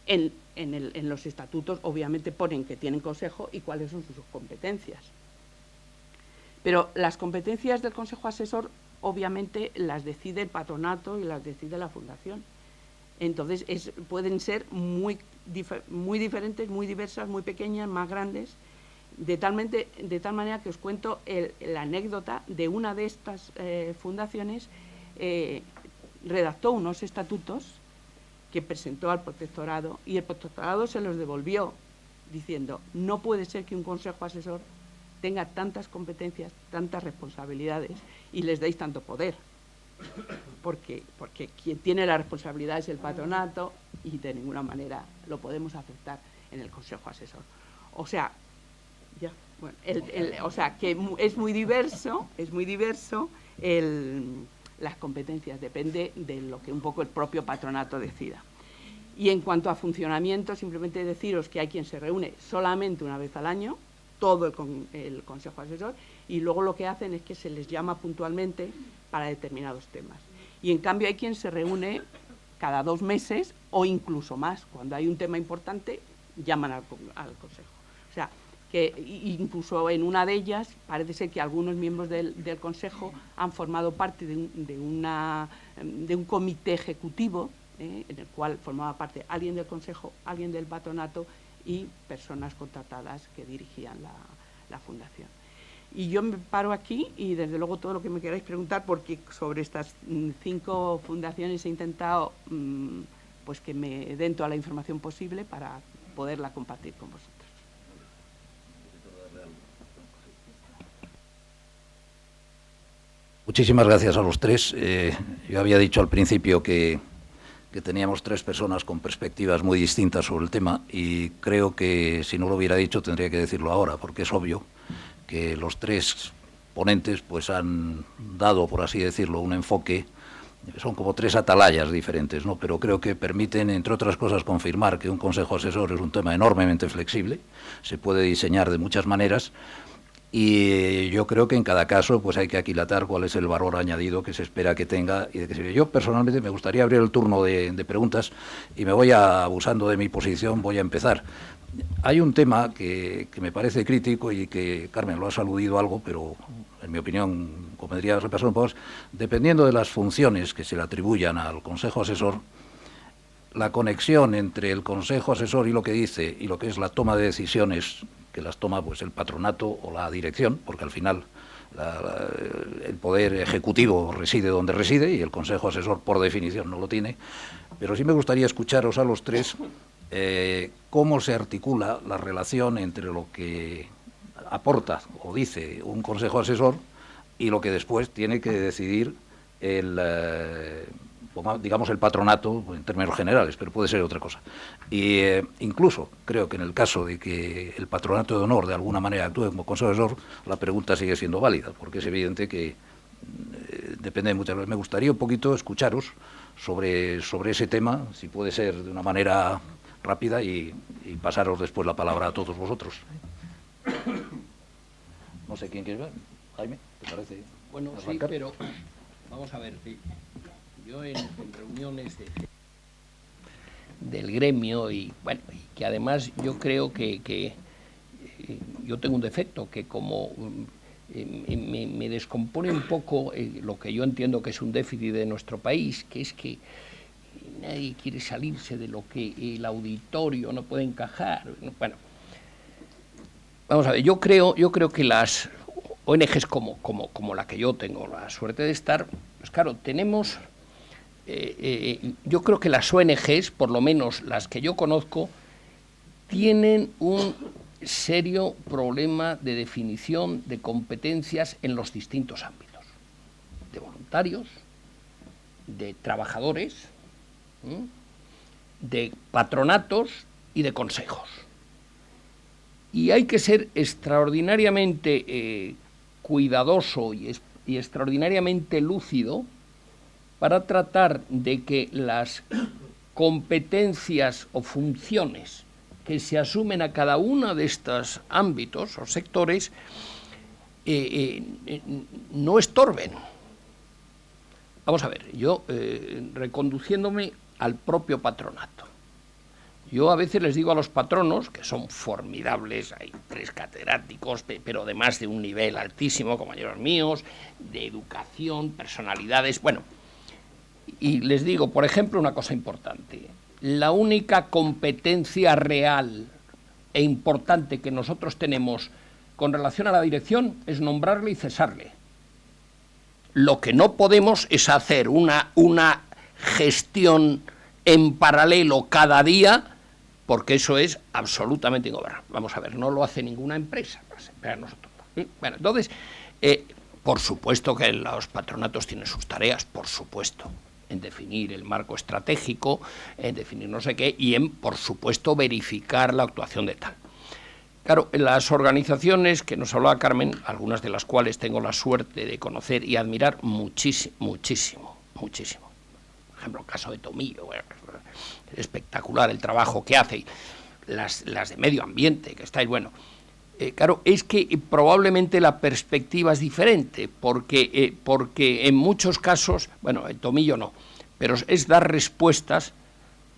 en los estatutos obviamente ponen que tienen consejo y cuáles son sus competencias. Pero las competencias del Consejo Asesor obviamente las decide el patronato y las decide la fundación. Entonces pueden ser muy diferentes, muy diversas, muy pequeñas, más grandes, de tal manera que os cuento la anécdota de una de estas fundaciones. Redactó unos estatutos que presentó al protectorado y el protectorado se los devolvió diciendo: no puede ser que un consejo asesor tenga tantas competencias, tantas responsabilidades y les deis tanto poder, porque quien tiene la responsabilidad es el patronato y de ninguna manera lo podemos aceptar en el consejo asesor. O sea, ya, bueno, o sea que es muy diverso las competencias, depende de lo que un poco el propio patronato decida. Y en cuanto a funcionamiento, simplemente deciros que hay quien se reúne solamente una vez al año, todo el Consejo Asesor, y luego lo que hacen es que se les llama puntualmente para determinados temas. Y en cambio hay quien se reúne cada 2 meses o incluso más. Cuando hay un tema importante, llaman al Consejo. O sea, que incluso en una de ellas parece ser que algunos miembros del Consejo han formado parte de un comité ejecutivo, en el cual formaba parte alguien del Consejo, alguien del patronato y personas contratadas que dirigían la fundación. Y yo me paro aquí y desde luego todo lo que me queráis preguntar, porque sobre estas 5 fundaciones he intentado pues que me den toda la información posible para poderla compartir con vosotros. Muchísimas gracias a los 3. Yo había dicho al principio que teníamos 3 personas con perspectivas muy distintas sobre el tema y creo que si no lo hubiera dicho tendría que decirlo ahora, porque es obvio que los 3 ponentes pues han dado, por así decirlo, un enfoque. Son como 3 atalayas diferentes, ¿no? Pero creo que permiten, entre otras cosas, confirmar que un consejo asesor es un tema enormemente flexible, se puede diseñar de muchas maneras. Y yo creo que en cada caso pues hay que aquilatar cuál es el valor añadido que se espera que tenga y de qué sirve. Yo personalmente me gustaría abrir el turno de preguntas y me voy abusando de mi posición, voy a empezar. Hay un tema que me parece crítico y que Carmen lo ha aludido algo, pero en mi opinión convendría repasar un poco. Dependiendo de las funciones que se le atribuyan al Consejo Asesor, la conexión entre el Consejo Asesor y lo que dice y lo que es la toma de decisiones, que las toma pues el patronato o la dirección, porque al final el poder ejecutivo reside donde reside y el Consejo Asesor por definición no lo tiene, pero sí me gustaría escucharos a los 3 cómo se articula la relación entre lo que aporta o dice un Consejo Asesor y lo que después tiene que decidir digamos el patronato en términos generales, pero puede ser otra cosa. Y incluso creo que en el caso de que el patronato de honor de alguna manera actúe como consejo asesor, la pregunta sigue siendo válida, porque es evidente que depende de muchas veces. Me gustaría un poquito escucharos sobre ese tema, si puede ser de una manera rápida y pasaros después la palabra a todos vosotros. No sé quién quiere ver. Jaime, ¿te parece? Bueno, sí, pero vamos a ver. Yo en reuniones del gremio y bueno, y que además yo creo que yo tengo un defecto que como me descompone un poco lo que yo entiendo que es un déficit de nuestro país, que es que nadie quiere salirse de lo que el auditorio no puede encajar. Bueno, vamos a ver, yo creo que las ONGs como la que yo tengo la suerte de estar, Pues claro, tenemos, yo creo que las ONGs, por lo menos las que yo conozco, tienen un serio problema de definición de competencias en los distintos ámbitos, de voluntarios, de trabajadores, de patronatos y de consejos. Y hay que ser extraordinariamente cuidadoso y extraordinariamente lúcido para tratar de que las competencias o funciones que se asumen a cada uno de estos ámbitos o sectores no estorben. Vamos a ver, yo reconduciéndome al propio patronato. Yo a veces les digo a los patronos, que son formidables, hay 3 catedráticos, pero además de un nivel altísimo, compañeros míos, de educación, personalidades, bueno, y les digo, por ejemplo, una cosa importante. La única competencia real e importante que nosotros tenemos con relación a la dirección es nombrarle y cesarle. Lo que no podemos es hacer una gestión en paralelo cada día, porque eso es absolutamente ingobernable. Vamos a ver, no lo hace ninguna empresa, pero nosotros no. Bueno, entonces, por supuesto que los patronatos tienen sus tareas, por supuesto, en definir el marco estratégico, en definir no sé qué, y en, por supuesto, verificar la actuación de tal. Claro, las organizaciones que nos hablaba Carmen, algunas de las cuales tengo la suerte de conocer y admirar muchísimo, muchísimo, muchísimo. Por ejemplo, el caso de Tomillo, bueno, es espectacular el trabajo que hace, las de medio ambiente, que estáis, bueno. Claro, es que probablemente la perspectiva es diferente, porque en muchos casos, bueno, en Tomillo no, pero es dar respuestas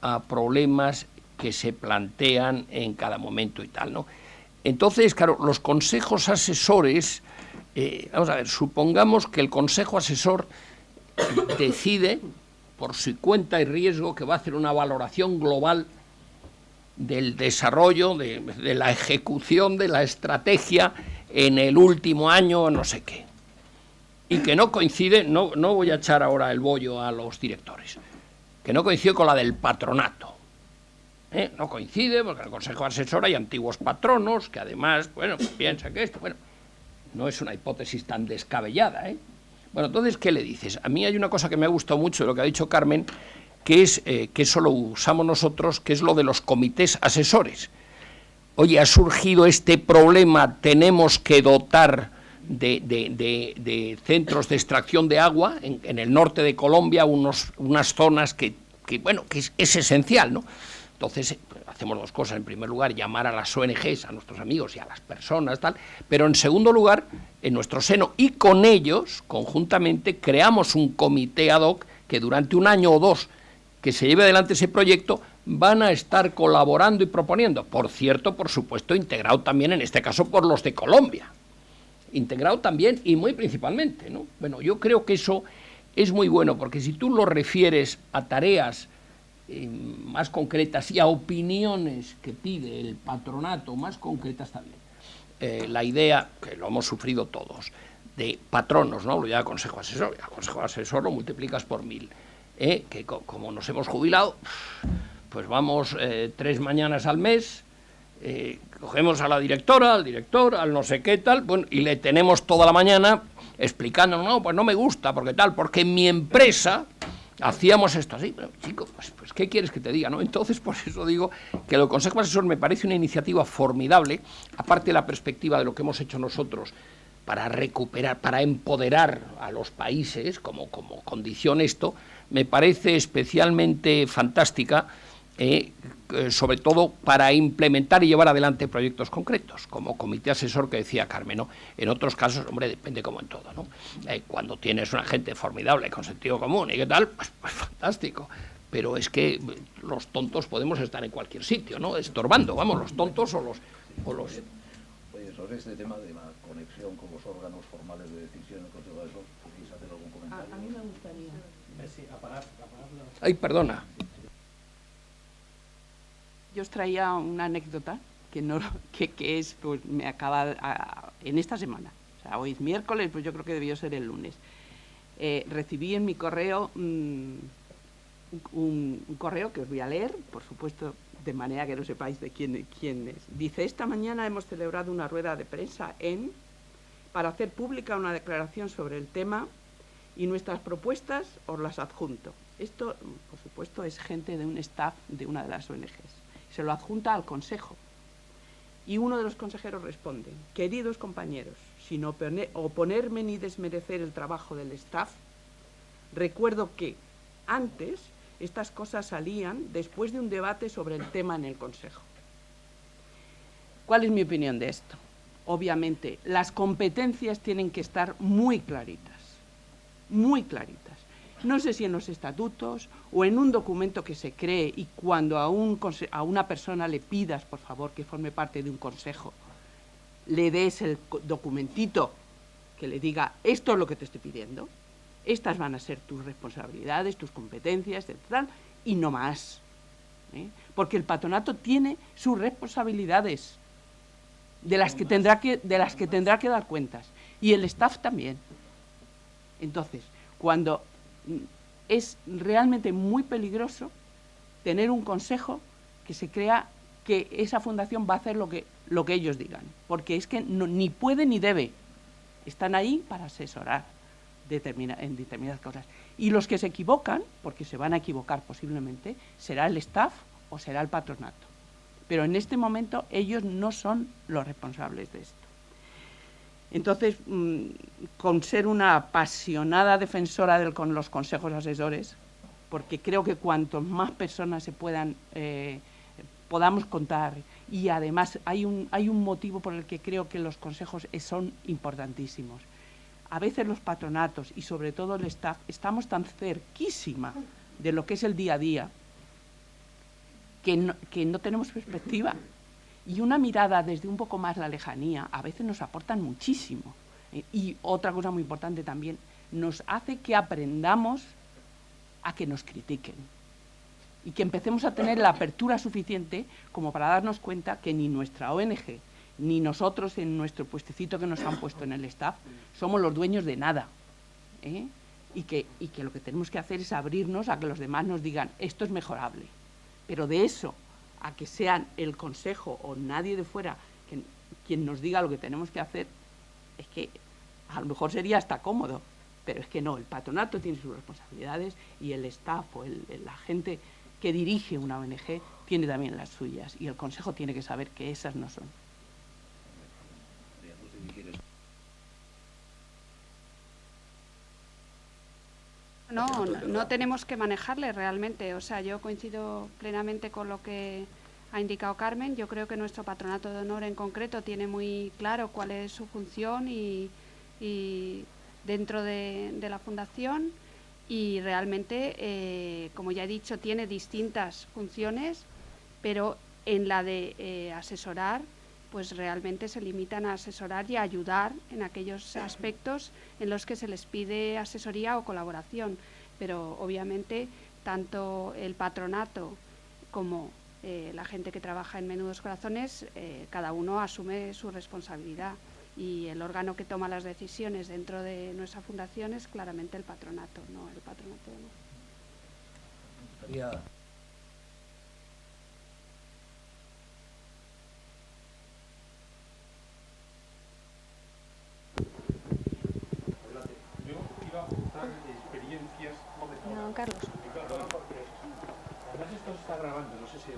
a problemas que se plantean en cada momento y tal, ¿no? Entonces, claro, los consejos asesores, vamos a ver, supongamos que el consejo asesor decide, por su cuenta y riesgo, que va a hacer una valoración global del desarrollo, de la ejecución de la estrategia en el último año, no sé qué. Y que no coincide, no voy a echar ahora el bollo a los directores, que no coincide con la del patronato. No coincide, porque en el consejo asesor hay antiguos patronos, que además, bueno, piensa que esto, bueno, no es una hipótesis tan descabellada, Bueno, entonces, ¿qué le dices? A mí hay una cosa que me ha gustado mucho de lo que ha dicho Carmen, que es que eso lo usamos nosotros, que es lo de los comités asesores. Oye, ha surgido este problema, tenemos que dotar de centros de extracción de agua en el norte de Colombia, unas zonas que es esencial, ¿no? Entonces, hacemos 2 cosas. En primer lugar, llamar a las ONGs, a nuestros amigos y a las personas, tal, pero en segundo lugar, en nuestro seno y con ellos, conjuntamente, creamos un comité ad hoc que durante 1 año o 2 que se lleve adelante ese proyecto, van a estar colaborando y proponiendo. Por cierto, por supuesto, integrado también, en este caso, por los de Colombia. Integrado también y muy principalmente, ¿no? Bueno, yo creo que eso es muy bueno, porque si tú lo refieres a tareas más concretas y a opiniones que pide el patronato más concretas también. La idea, que lo hemos sufrido todos, de patronos, ¿no? Lo llama consejo asesor, el consejo asesor lo multiplicas por 1000. Que como nos hemos jubilado, pues vamos 3 mañanas al mes, cogemos a la directora, al director, al no sé qué tal, bueno, y le tenemos toda la mañana explicando, no, pues no me gusta, porque tal, porque en mi empresa hacíamos esto así. Pero, chico, pues ¿qué quieres que te diga, no? Entonces, por eso digo que el consejo asesor me parece una iniciativa formidable, aparte de la perspectiva de lo que hemos hecho nosotros para recuperar, para empoderar a los países como condición esto, me parece especialmente fantástica, sobre todo para implementar y llevar adelante proyectos concretos, como comité asesor que decía Carmen, ¿no? En otros casos, hombre, depende como en todo, ¿no? Cuando tienes una gente formidable con sentido común y qué tal, pues fantástico. Pero es que los tontos podemos estar en cualquier sitio, ¿no? Estorbando, vamos, los tontos o los... Oye, sobre este tema de la conexión con los órganos formales de decisión en el Consejo de Asesor, ¿queréis hacer algún comentario? A mí me gustaría. Ay, perdona. Yo os traía una anécdota que es, pues me acaba en esta semana. O sea, hoy es miércoles, pues yo creo que debió ser el lunes. recibí en mi correo un correo que os voy a leer, por supuesto, de manera que no sepáis de quién es. Dice: esta mañana hemos celebrado una rueda de prensa para hacer pública una declaración sobre el tema y nuestras propuestas os las adjunto. Esto, por supuesto, es gente de un staff de una de las ONGs. Se lo adjunta al Consejo. Y uno de los consejeros responde: queridos compañeros, sin oponerme ni desmerecer el trabajo del staff, recuerdo que antes estas cosas salían después de un debate sobre el tema en el Consejo. ¿Cuál es mi opinión de esto? Obviamente, las competencias tienen que estar muy claritas, muy claritas. No sé si en los estatutos o en un documento que se cree, y cuando a una persona le pidas, por favor, que forme parte de un consejo, le des el documentito que le diga: esto es lo que te estoy pidiendo, estas van a ser tus responsabilidades, tus competencias, etc., y no más. Porque el patronato tiene sus responsabilidades de las que tendrá que dar cuentas, y el staff también. Entonces, cuando es realmente muy peligroso tener un consejo que se crea que esa fundación va a hacer lo que ellos digan, porque es que ni puede ni debe. Están ahí para asesorar en determinadas cosas. Y los que se equivocan, porque se van a equivocar posiblemente, será el staff o será el patronato. Pero en este momento ellos no son los responsables de esto. Entonces, con ser una apasionada defensora con los consejos asesores, porque creo que cuanto más personas podamos contar, y además hay un motivo por el que creo que los consejos son importantísimos. A veces los patronatos y sobre todo el staff estamos tan cerquísima de lo que es el día a día que no tenemos perspectiva. Y una mirada desde un poco más la lejanía a veces nos aportan muchísimo. Y otra cosa muy importante también, nos hace que aprendamos a que nos critiquen y que empecemos a tener la apertura suficiente como para darnos cuenta que ni nuestra ONG ni nosotros en nuestro puestecito que nos han puesto en el staff somos los dueños de nada. Y que lo que tenemos que hacer es abrirnos a que los demás nos digan: esto es mejorable. Pero de eso a que sean el consejo o nadie de fuera quien nos diga lo que tenemos que hacer, es que a lo mejor sería hasta cómodo, pero es que no, el patronato tiene sus responsabilidades y el staff o la gente que dirige una ONG tiene también las suyas, y el consejo tiene que saber que esas no son. No tenemos que manejarle realmente. O sea, yo coincido plenamente con lo que ha indicado Carmen. Yo creo que nuestro patronato de honor en concreto tiene muy claro cuál es su función y dentro de la fundación, y realmente, como ya he dicho, tiene distintas funciones, pero en la de asesorar, pues realmente se limitan a asesorar y a ayudar en aquellos aspectos en los que se les pide asesoría o colaboración. Pero obviamente tanto el patronato como la gente que trabaja en Menudos Corazones, cada uno asume su responsabilidad, y el órgano que toma las decisiones dentro de nuestra fundación es claramente el patronato, no el patronato de honor. No, Carlos. Además esto se está grabando, no sé si...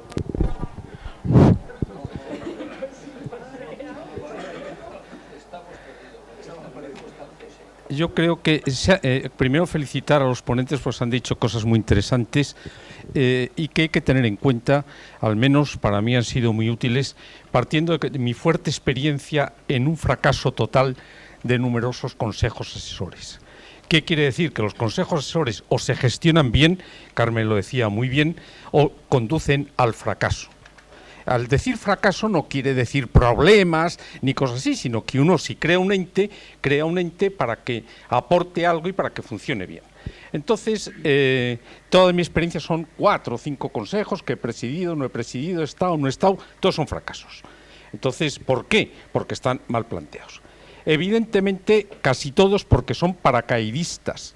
Yo creo que primero felicitar a los ponentes, pues han dicho cosas muy interesantes y que hay que tener en cuenta, al menos para mí han sido muy útiles, partiendo de mi fuerte experiencia en un fracaso total de numerosos consejos asesores. ¿Qué quiere decir? Que los consejos asesores o se gestionan bien, Carmen lo decía muy bien, o conducen al fracaso. Al decir fracaso no quiere decir problemas ni cosas así, sino que uno, si crea un ente para que aporte algo y para que funcione bien. Entonces, toda mi experiencia son 4 o 5 consejos que he presidido, no he presidido, he estado, no he estado, todos son fracasos. Entonces, ¿por qué? Porque están mal planteados. Evidentemente, casi todos porque son paracaidistas.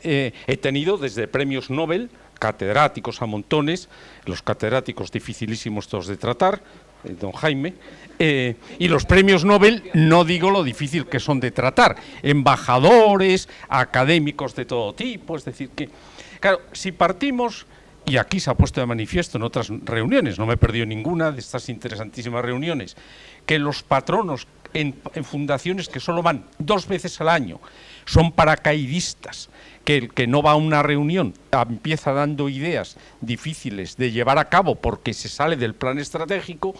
he tenido desde premios Nobel, catedráticos a montones, los catedráticos dificilísimos todos de tratar, don Jaime, y los premios Nobel no digo lo difícil que son de tratar, embajadores, académicos de todo tipo, es decir que, claro, si partimos, y aquí se ha puesto de manifiesto en otras reuniones, no me he perdido ninguna de estas interesantísimas reuniones, que los patronos en fundaciones que solo van 2 veces al año son paracaidistas, que el que no va a una reunión empieza dando ideas difíciles de llevar a cabo porque se sale del plan estratégico,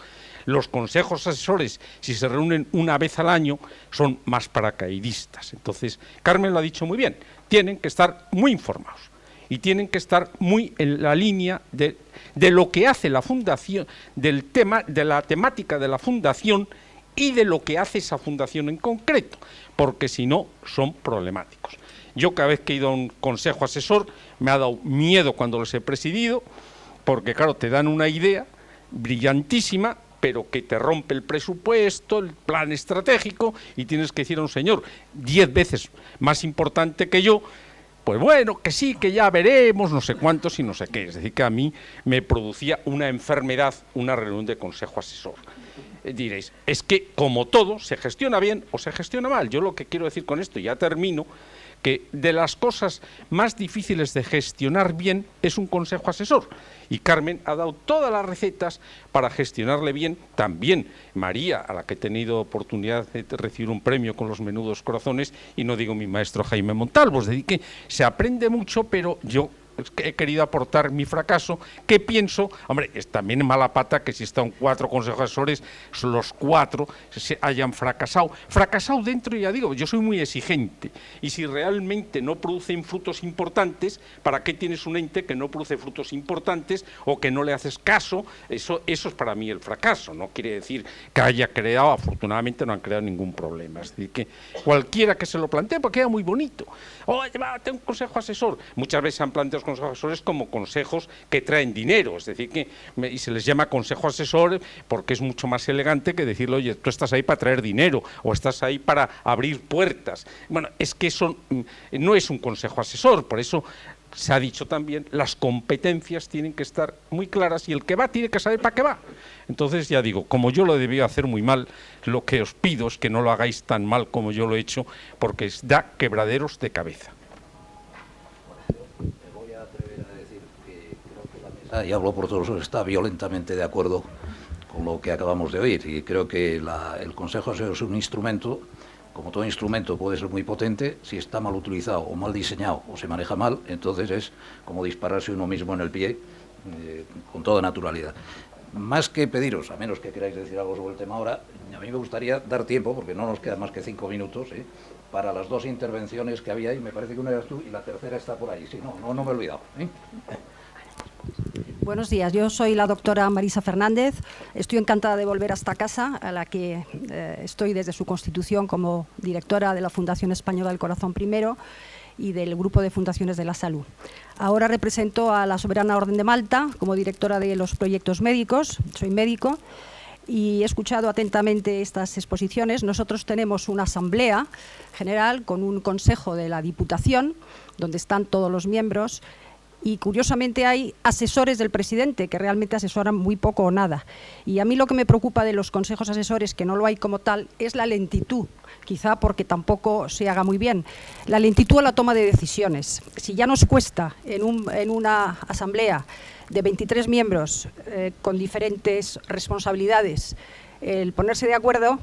los consejos asesores, si se reúnen una vez al año, son más paracaidistas. Entonces, Carmen lo ha dicho muy bien, tienen que estar muy informados y tienen que estar muy en la línea de lo que hace la fundación, del tema, de la temática de la fundación y de lo que hace esa fundación en concreto, porque si no son problemáticos. Yo cada vez que he ido a un consejo asesor me ha dado miedo cuando los he presidido, porque claro, te dan una idea brillantísima, pero que te rompe el presupuesto, el plan estratégico, y tienes que decir a un señor 10 veces más importante que yo, pues bueno, que sí, que ya veremos, no sé cuántos y no sé qué. Es decir, que a mí me producía una enfermedad una reunión de consejo asesor. Diréis, es que como todo, se gestiona bien o se gestiona mal. Yo lo que quiero decir con esto, y ya termino, que de las cosas más difíciles de gestionar bien es un consejo asesor. Y Carmen ha dado todas las recetas para gestionarle bien. También María, a la que he tenido oportunidad de recibir un premio con los Menudos Corazones, y no digo mi maestro Jaime Montalvo, es decir, que se aprende mucho, pero yo he querido aportar mi fracaso, que pienso, hombre, es también mala pata que si están 4 consejos asesores, los 4 se hayan fracasado. Fracasado dentro, ya digo, yo soy muy exigente, y si realmente no producen frutos importantes, ¿para qué tienes un ente que no produce frutos importantes o que no le haces caso? Eso es para mí el fracaso, no quiere decir que haya creado, afortunadamente no han creado ningún problema, es decir, que cualquiera que se lo plantee, porque queda muy bonito. Oye, tengo un consejo asesor, muchas veces se han planteado consejos asesores como consejos que traen dinero, es decir, que y se les llama consejo asesor porque es mucho más elegante que decirle, oye, tú estás ahí para traer dinero o estás ahí para abrir puertas. Bueno, es que eso no es un consejo asesor, por eso se ha dicho también, las competencias tienen que estar muy claras y el que va tiene que saber para qué va. Entonces, ya digo, como yo lo debía hacer muy mal, lo que os pido es que no lo hagáis tan mal como yo lo he hecho, porque da quebraderos de cabeza. Y hablo por todos, está violentamente de acuerdo con lo que acabamos de oír, y creo que el Consejo Asesor es un instrumento, como todo instrumento puede ser muy potente, si está mal utilizado o mal diseñado o se maneja mal, entonces es como dispararse uno mismo en el pie con toda naturalidad. Más que pediros, a menos que queráis decir algo sobre el tema ahora, a mí me gustaría dar tiempo, porque no nos quedan más que 5 minutos, para las 2 intervenciones que había ahí, me parece que una eras tú y la tercera está por ahí, sí, no me he olvidado. Buenos días, yo soy la doctora Marisa Fernández, estoy encantada de volver a esta casa, a la que estoy desde su constitución como directora de la Fundación Española del Corazón I y del Grupo de Fundaciones de la Salud. Ahora represento a la Soberana Orden de Malta como directora de los proyectos médicos, soy médico, y he escuchado atentamente estas exposiciones. Nosotros tenemos una asamblea general con un consejo de la Diputación, donde están todos los miembros, y curiosamente hay asesores del presidente que realmente asesoran muy poco o nada. Y a mí lo que me preocupa de los consejos asesores, que no lo hay como tal, es la lentitud, quizá porque tampoco se haga muy bien. La lentitud a la toma de decisiones. Si ya nos cuesta en una asamblea de 23 miembros con diferentes responsabilidades el ponerse de acuerdo,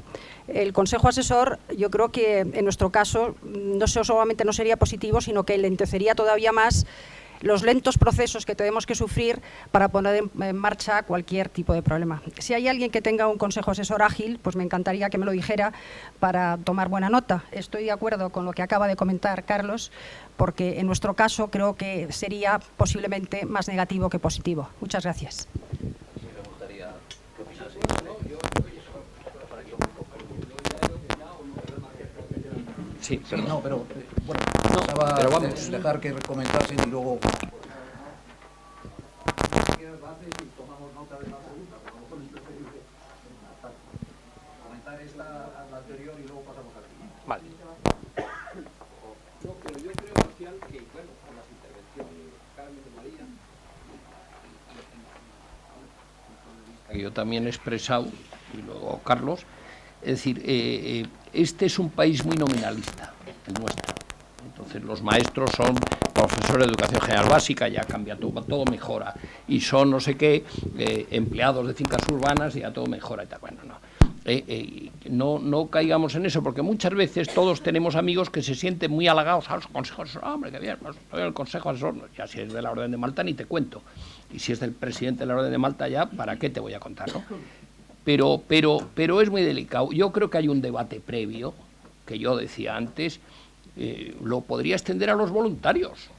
el consejo asesor, yo creo que en nuestro caso no solamente no sería positivo, sino que lentecería todavía más los lentos procesos que tenemos que sufrir para poner en marcha cualquier tipo de problema. Si hay alguien que tenga un consejo asesor ágil, pues me encantaría que me lo dijera para tomar buena nota. Estoy de acuerdo con lo que acaba de comentar Carlos, porque en nuestro caso creo que sería posiblemente más negativo que positivo. Muchas gracias. Sí, pero vamos. Dejar que comentasen y luego... tomamos nota de la pregunta, pero a lo mejor es preferible comentar esta a la anterior y luego pasamos a la siguiente. Vale. Pero yo creo, Marcial, que también he expresado, y luego Carlos, es decir, este es un país muy nominalista, el nuestro. Entonces los maestros son profesores de educación general básica, ya cambia todo mejora, y son no sé qué, empleados de fincas urbanas y ya todo mejora y tal. Bueno, no caigamos en eso, porque muchas veces todos tenemos amigos que se sienten muy halagados a los consejos asesores. Hombre, qué bien, pues, el consejo asesor, ya si es de la Orden de Malta ni te cuento, y si es del presidente de la Orden de Malta ya, ¿para qué te voy a contar, no? Pero es muy delicado. Yo creo que hay un debate previo, que yo decía antes, lo podría extender a los voluntarios,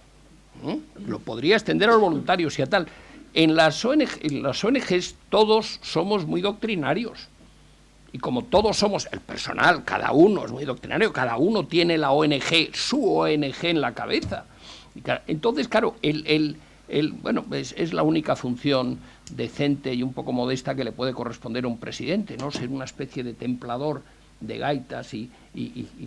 lo podría extender a los voluntarios y a tal. En las ONGs todos somos muy doctrinarios, y como todos somos, el personal, cada uno es muy doctrinario, cada uno tiene la ONG, su ONG en la cabeza. Entonces, claro, bueno, es la única función decente y un poco modesta que le puede corresponder a un presidente, ¿no? Ser una especie de templador de gaitas y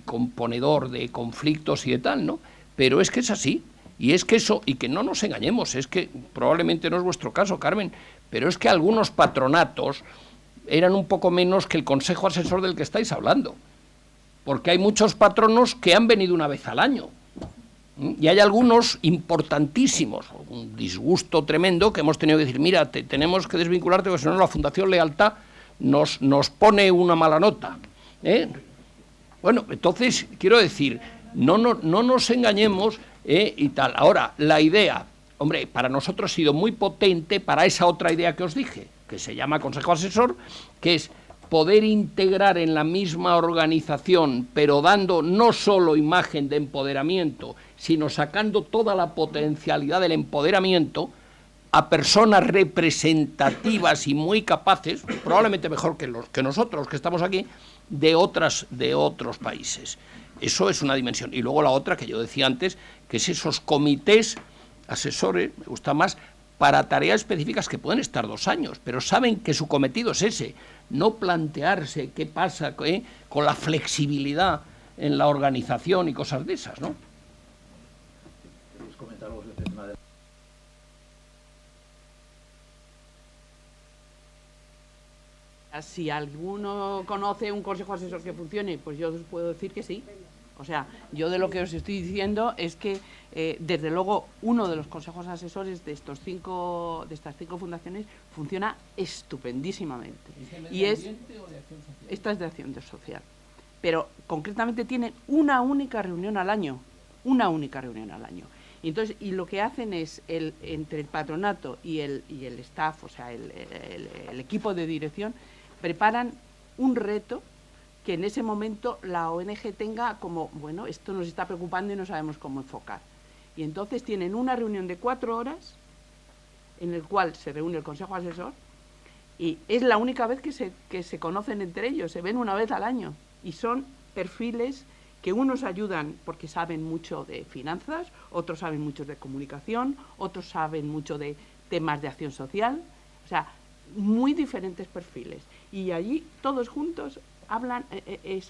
componedor de conflictos y de tal, ¿no? Pero es que es así, y es que eso, y que no nos engañemos, es que probablemente no es vuestro caso, Carmen, pero es que algunos patronatos eran un poco menos que el consejo asesor del que estáis hablando, porque hay muchos patronos que han venido una vez al año, y hay algunos importantísimos, un disgusto tremendo que hemos tenido que decir, mira, tenemos que desvincularte porque si no la Fundación Lealtad nos pone una mala nota, ¿eh? Bueno, entonces, quiero decir, no nos engañemos, y tal. Ahora, la idea, hombre, para nosotros ha sido muy potente para esa otra idea que os dije, que se llama Consejo Asesor, que es poder integrar en la misma organización, pero dando no solo imagen de empoderamiento, sino sacando toda la potencialidad del empoderamiento a personas representativas y muy capaces, probablemente mejor que nosotros que estamos aquí, de otros países. Eso es una dimensión. Y luego la otra que yo decía antes, que es esos comités asesores, me gusta más, para tareas específicas que pueden estar 2 años, pero saben que su cometido es ese, no plantearse qué pasa con la flexibilidad en la organización y cosas de esas, ¿no? ¿Queréis comentar algo sobre el tema de... Si alguno conoce un consejo asesor que funcione, pues yo os puedo decir que sí. O sea, yo de lo que os estoy diciendo es que, desde luego, uno de los consejos asesores de estas 5 fundaciones funciona estupendísimamente. Y es esta es de acción social. Pero concretamente tienen una única reunión al año. Una única reunión al año. Y entonces, y lo que hacen es, entre el patronato y el staff, o sea, el equipo de dirección, preparan un reto que en ese momento la ONG tenga como, bueno, esto nos está preocupando y no sabemos cómo enfocar. Y entonces tienen una reunión de 4 horas en el cual se reúne el consejo asesor y es la única vez que se conocen entre ellos, se ven una vez al año y son perfiles que unos ayudan porque saben mucho de finanzas, otros saben mucho de comunicación, otros saben mucho de temas de acción social, o sea, muy diferentes perfiles. Y allí todos juntos hablan,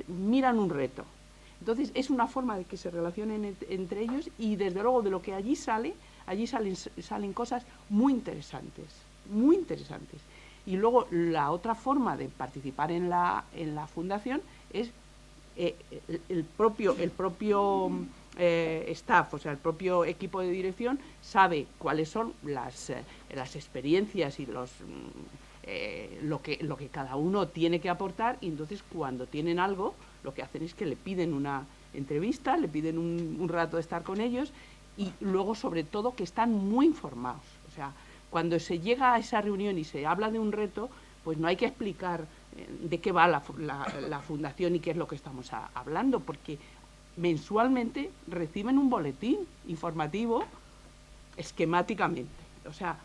miran un reto. Entonces es una forma de que se relacionen entre ellos y desde luego de lo que allí salen cosas muy interesantes, muy interesantes. Y luego la otra forma de participar en la fundación es el propio staff, o sea, el propio equipo de dirección sabe cuáles son las experiencias y lo que cada uno tiene que aportar, y entonces cuando tienen algo, lo que hacen es que le piden una entrevista, le piden un rato de estar con ellos, y luego sobre todo que están muy informados. O sea, cuando se llega a esa reunión y se habla de un reto, pues no hay que explicar de qué va la fundación y qué es lo que estamos hablando, porque mensualmente reciben un boletín informativo esquemáticamente. O sea,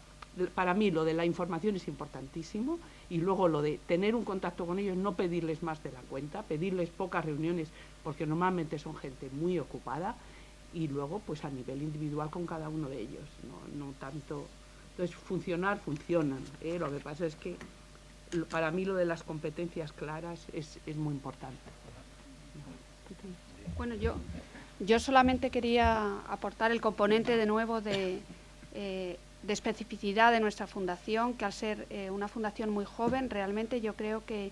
para mí lo de la información es importantísimo, y luego lo de tener un contacto con ellos, no pedirles más de la cuenta, pedirles pocas reuniones, porque normalmente son gente muy ocupada, y luego pues a nivel individual con cada uno de ellos, no tanto. Entonces funcionan, lo que pasa es que para mí lo de las competencias claras es muy importante. Bueno, yo solamente quería aportar el componente de nuevo de especificidad de nuestra fundación, que al ser una fundación muy joven, realmente yo creo que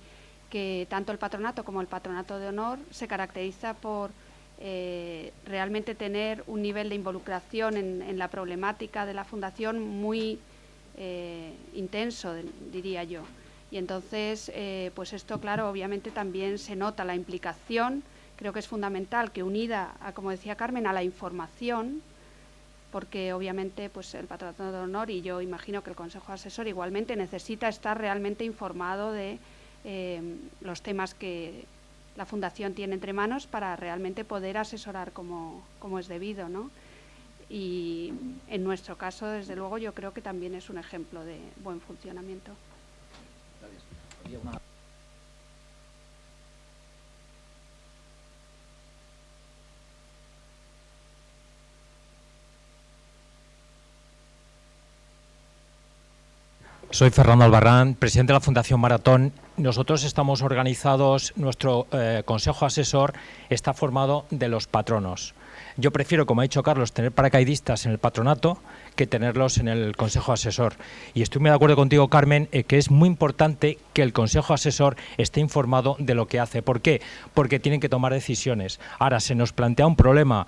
tanto el patronato como el patronato de honor se caracteriza por realmente tener un nivel de involucración en la problemática de la fundación muy intenso, diría yo. Y entonces, pues esto, claro, obviamente también se nota la implicación. Creo que es fundamental que, unida a, como decía Carmen, a la información, porque obviamente pues el patronato de honor, y yo imagino que el Consejo Asesor igualmente, necesita estar realmente informado de los temas que la Fundación tiene entre manos para realmente poder asesorar como es debido, ¿no? Y en nuestro caso, desde luego, yo creo que también es un ejemplo de buen funcionamiento. Soy Fernando Albarrán, presidente de la Fundación Maratón. Nosotros estamos organizados, nuestro consejo asesor está formado de los patronos. Yo prefiero, como ha dicho Carlos, tener paracaidistas en el patronato que tenerlos en el consejo asesor. Y estoy muy de acuerdo contigo, Carmen, que es muy importante que el consejo asesor esté informado de lo que hace. ¿Por qué? Porque tienen que tomar decisiones. Ahora, se nos plantea un problema.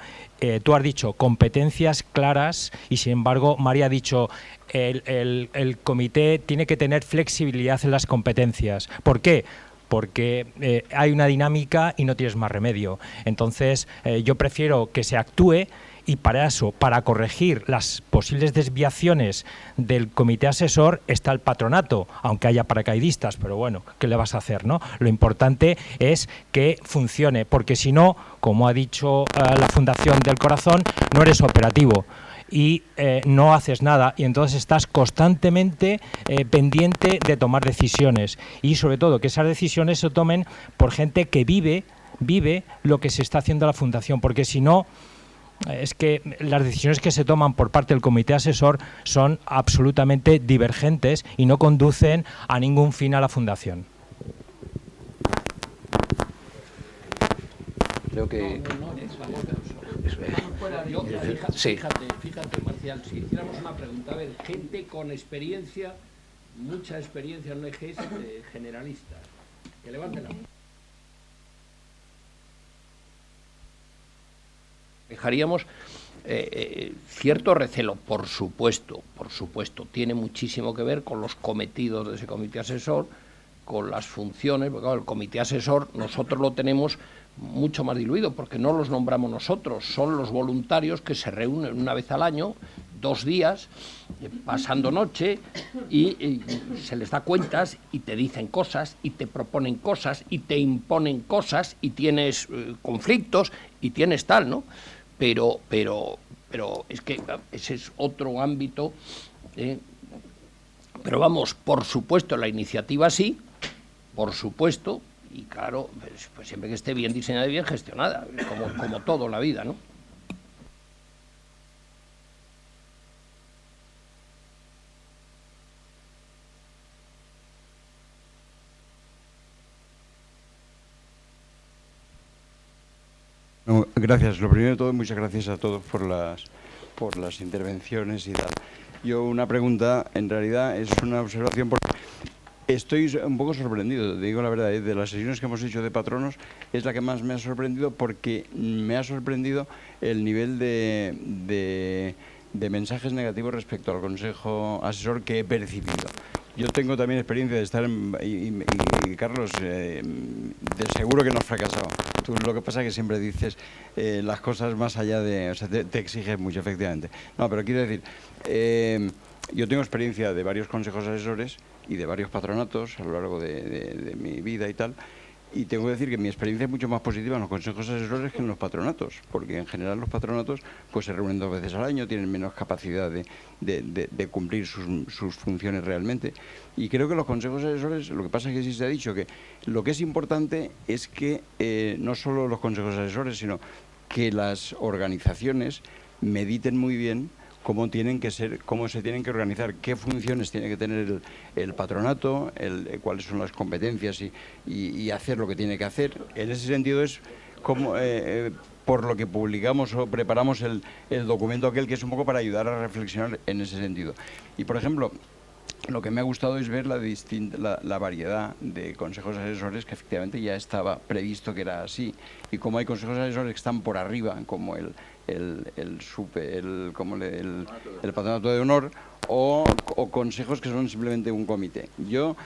Tú has dicho competencias claras y, sin embargo, María ha dicho el comité tiene que tener flexibilidad en las competencias. ¿Por qué? Porque hay una dinámica y no tienes más remedio. Entonces, yo prefiero que se actúe, y para eso, para corregir las posibles desviaciones del comité asesor, está el patronato, aunque haya paracaidistas, pero bueno, ¿qué le vas a hacer, no? Lo importante es que funcione, porque si no, como ha dicho la Fundación del Corazón, no eres operativo y no haces nada, y entonces estás constantemente pendiente de tomar decisiones, y sobre todo que esas decisiones se tomen por gente que vive lo que se está haciendo la Fundación, porque si no, es que las decisiones que se toman por parte del comité asesor son absolutamente divergentes y no conducen a ningún fin a la Fundación. Creo que... Fíjate, Marcial, si hiciéramos una pregunta, a ver, gente con experiencia, mucha experiencia en ONGs generalistas, que levanten la mano. Dejaríamos cierto recelo, por supuesto, tiene muchísimo que ver con los cometidos de ese comité asesor, con las funciones, porque claro, el comité asesor nosotros lo tenemos mucho más diluido, porque no los nombramos nosotros, son los voluntarios que se reúnen una vez al año, 2 días, pasando noche, y se les da cuentas y te dicen cosas, y te proponen cosas, y te imponen cosas, y tienes conflictos, y tienes tal, ¿no? Pero es que ese es otro ámbito, pero vamos, por supuesto, la iniciativa sí, por supuesto, y claro, pues siempre que esté bien diseñada y bien gestionada, como todo en la vida, ¿no? Gracias. Lo primero de todo, muchas gracias a todos por las intervenciones y tal. Yo una pregunta, en realidad es una observación, porque estoy un poco sorprendido, te digo la verdad, de las sesiones que hemos hecho de patronos, es la que más me ha sorprendido, porque me ha sorprendido el nivel de mensajes negativos respecto al Consejo Asesor que he percibido. Yo tengo también experiencia de estar y Carlos, de seguro que no has fracasado. Tú lo que pasa es que siempre dices las cosas más allá de... O sea, te exiges mucho, efectivamente. No, pero quiero decir, yo tengo experiencia de varios consejos asesores y de varios patronatos a lo largo de mi vida y tal, y tengo que decir que mi experiencia es mucho más positiva en los consejos asesores que en los patronatos, porque en general los patronatos pues se reúnen 2 veces al año, tienen menos capacidad de cumplir sus funciones realmente, y creo que los consejos asesores, lo que pasa es que sí se ha dicho que lo que es importante es que no solo los consejos asesores, sino que las organizaciones mediten muy bien cómo tienen que ser, cómo se tienen que organizar, qué funciones tiene que tener el patronato, cuáles son las competencias y hacer lo que tiene que hacer. En ese sentido es como por lo que publicamos o preparamos el documento aquel, que es un poco para ayudar a reflexionar en ese sentido. Y, por ejemplo, lo que me ha gustado es ver la variedad de consejos asesores, que efectivamente ya estaba previsto que era así, y como hay consejos asesores que están por arriba, como el patronato de honor, o consejos que son simplemente un comité. Yo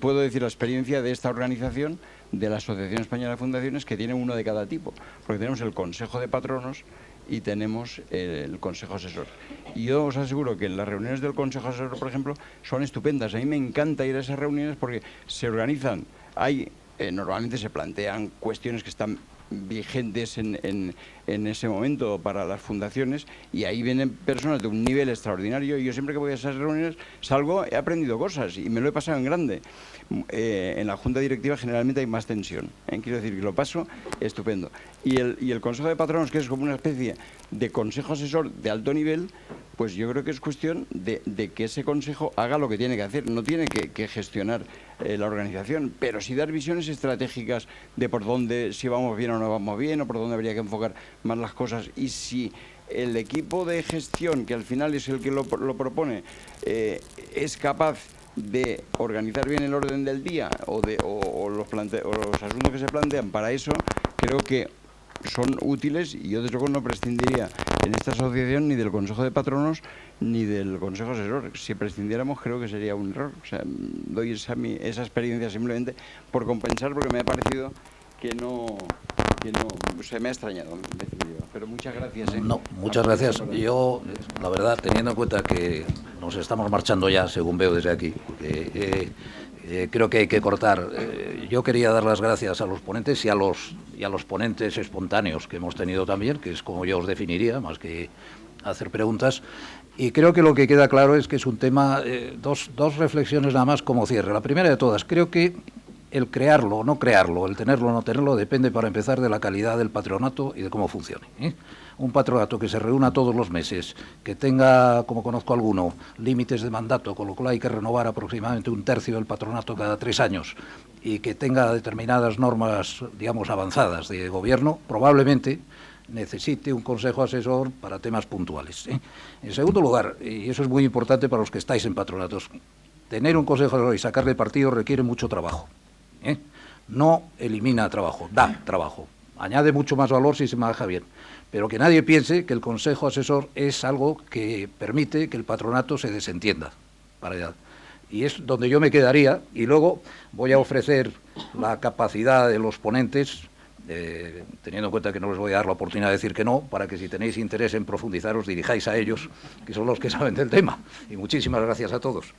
puedo decir la experiencia de esta organización, de la Asociación Española de Fundaciones, que tiene uno de cada tipo, porque tenemos el Consejo de Patronos y tenemos el Consejo Asesor. Y yo os aseguro que las reuniones del Consejo Asesor, por ejemplo, son estupendas. A mí me encanta ir a esas reuniones porque se organizan, normalmente se plantean cuestiones que están vigentes en ese momento para las fundaciones, y ahí vienen personas de un nivel extraordinario, y yo siempre que voy a esas reuniones salgo, he aprendido cosas y me lo he pasado en grande. En la junta directiva generalmente hay más tensión, quiero decir que lo paso estupendo. Y el Consejo de Patronos, que es como una especie de consejo asesor de alto nivel, pues yo creo que es cuestión de que ese consejo haga lo que tiene que hacer. No tiene que gestionar la organización, pero sí dar visiones estratégicas de por dónde, si vamos bien o no vamos bien, o por dónde habría que enfocar más las cosas. Y si el equipo de gestión, que al final es el que lo propone, es capaz de organizar bien el orden del día o los asuntos que se plantean para eso, creo que son útiles, y yo desde luego no prescindiría en esta asociación ni del Consejo de Patronos ni del Consejo Asesor. Si prescindiéramos, creo que sería un error. O sea, doy esa experiencia simplemente por compensar, porque me ha parecido que no se me ha extrañado, en definitiva. Pero muchas gracias. No, muchas gracias. Yo, la verdad, teniendo en cuenta que nos estamos marchando ya, según veo desde aquí, creo que hay que cortar. Yo quería dar las gracias a los ponentes y a los ponentes espontáneos que hemos tenido también, que es como yo os definiría, más que hacer preguntas. Y creo que lo que queda claro es que es un tema, dos reflexiones nada más como cierre. La primera de todas, creo que el crearlo o no crearlo, el tenerlo o no tenerlo, depende para empezar de la calidad del patronato y de cómo funcione. Un patronato que se reúna todos los meses, que tenga, como conozco alguno, límites de mandato, con lo cual hay que renovar aproximadamente 1/3 del patronato cada 3 años, y que tenga determinadas normas, digamos, avanzadas de gobierno, probablemente necesite un consejo asesor para temas puntuales. En segundo lugar, y eso es muy importante para los que estáis en patronatos, tener un consejo asesor y sacarle partido requiere mucho trabajo. No elimina trabajo, da trabajo. Añade mucho más valor si se maneja bien. Pero que nadie piense que el consejo asesor es algo que permite que el patronato se desentienda. Y es donde yo me quedaría, y luego voy a ofrecer la capacidad de los ponentes, teniendo en cuenta que no les voy a dar la oportunidad de decir que no, para que si tenéis interés en profundizar os dirijáis a ellos, que son los que saben del tema. Y muchísimas gracias a todos.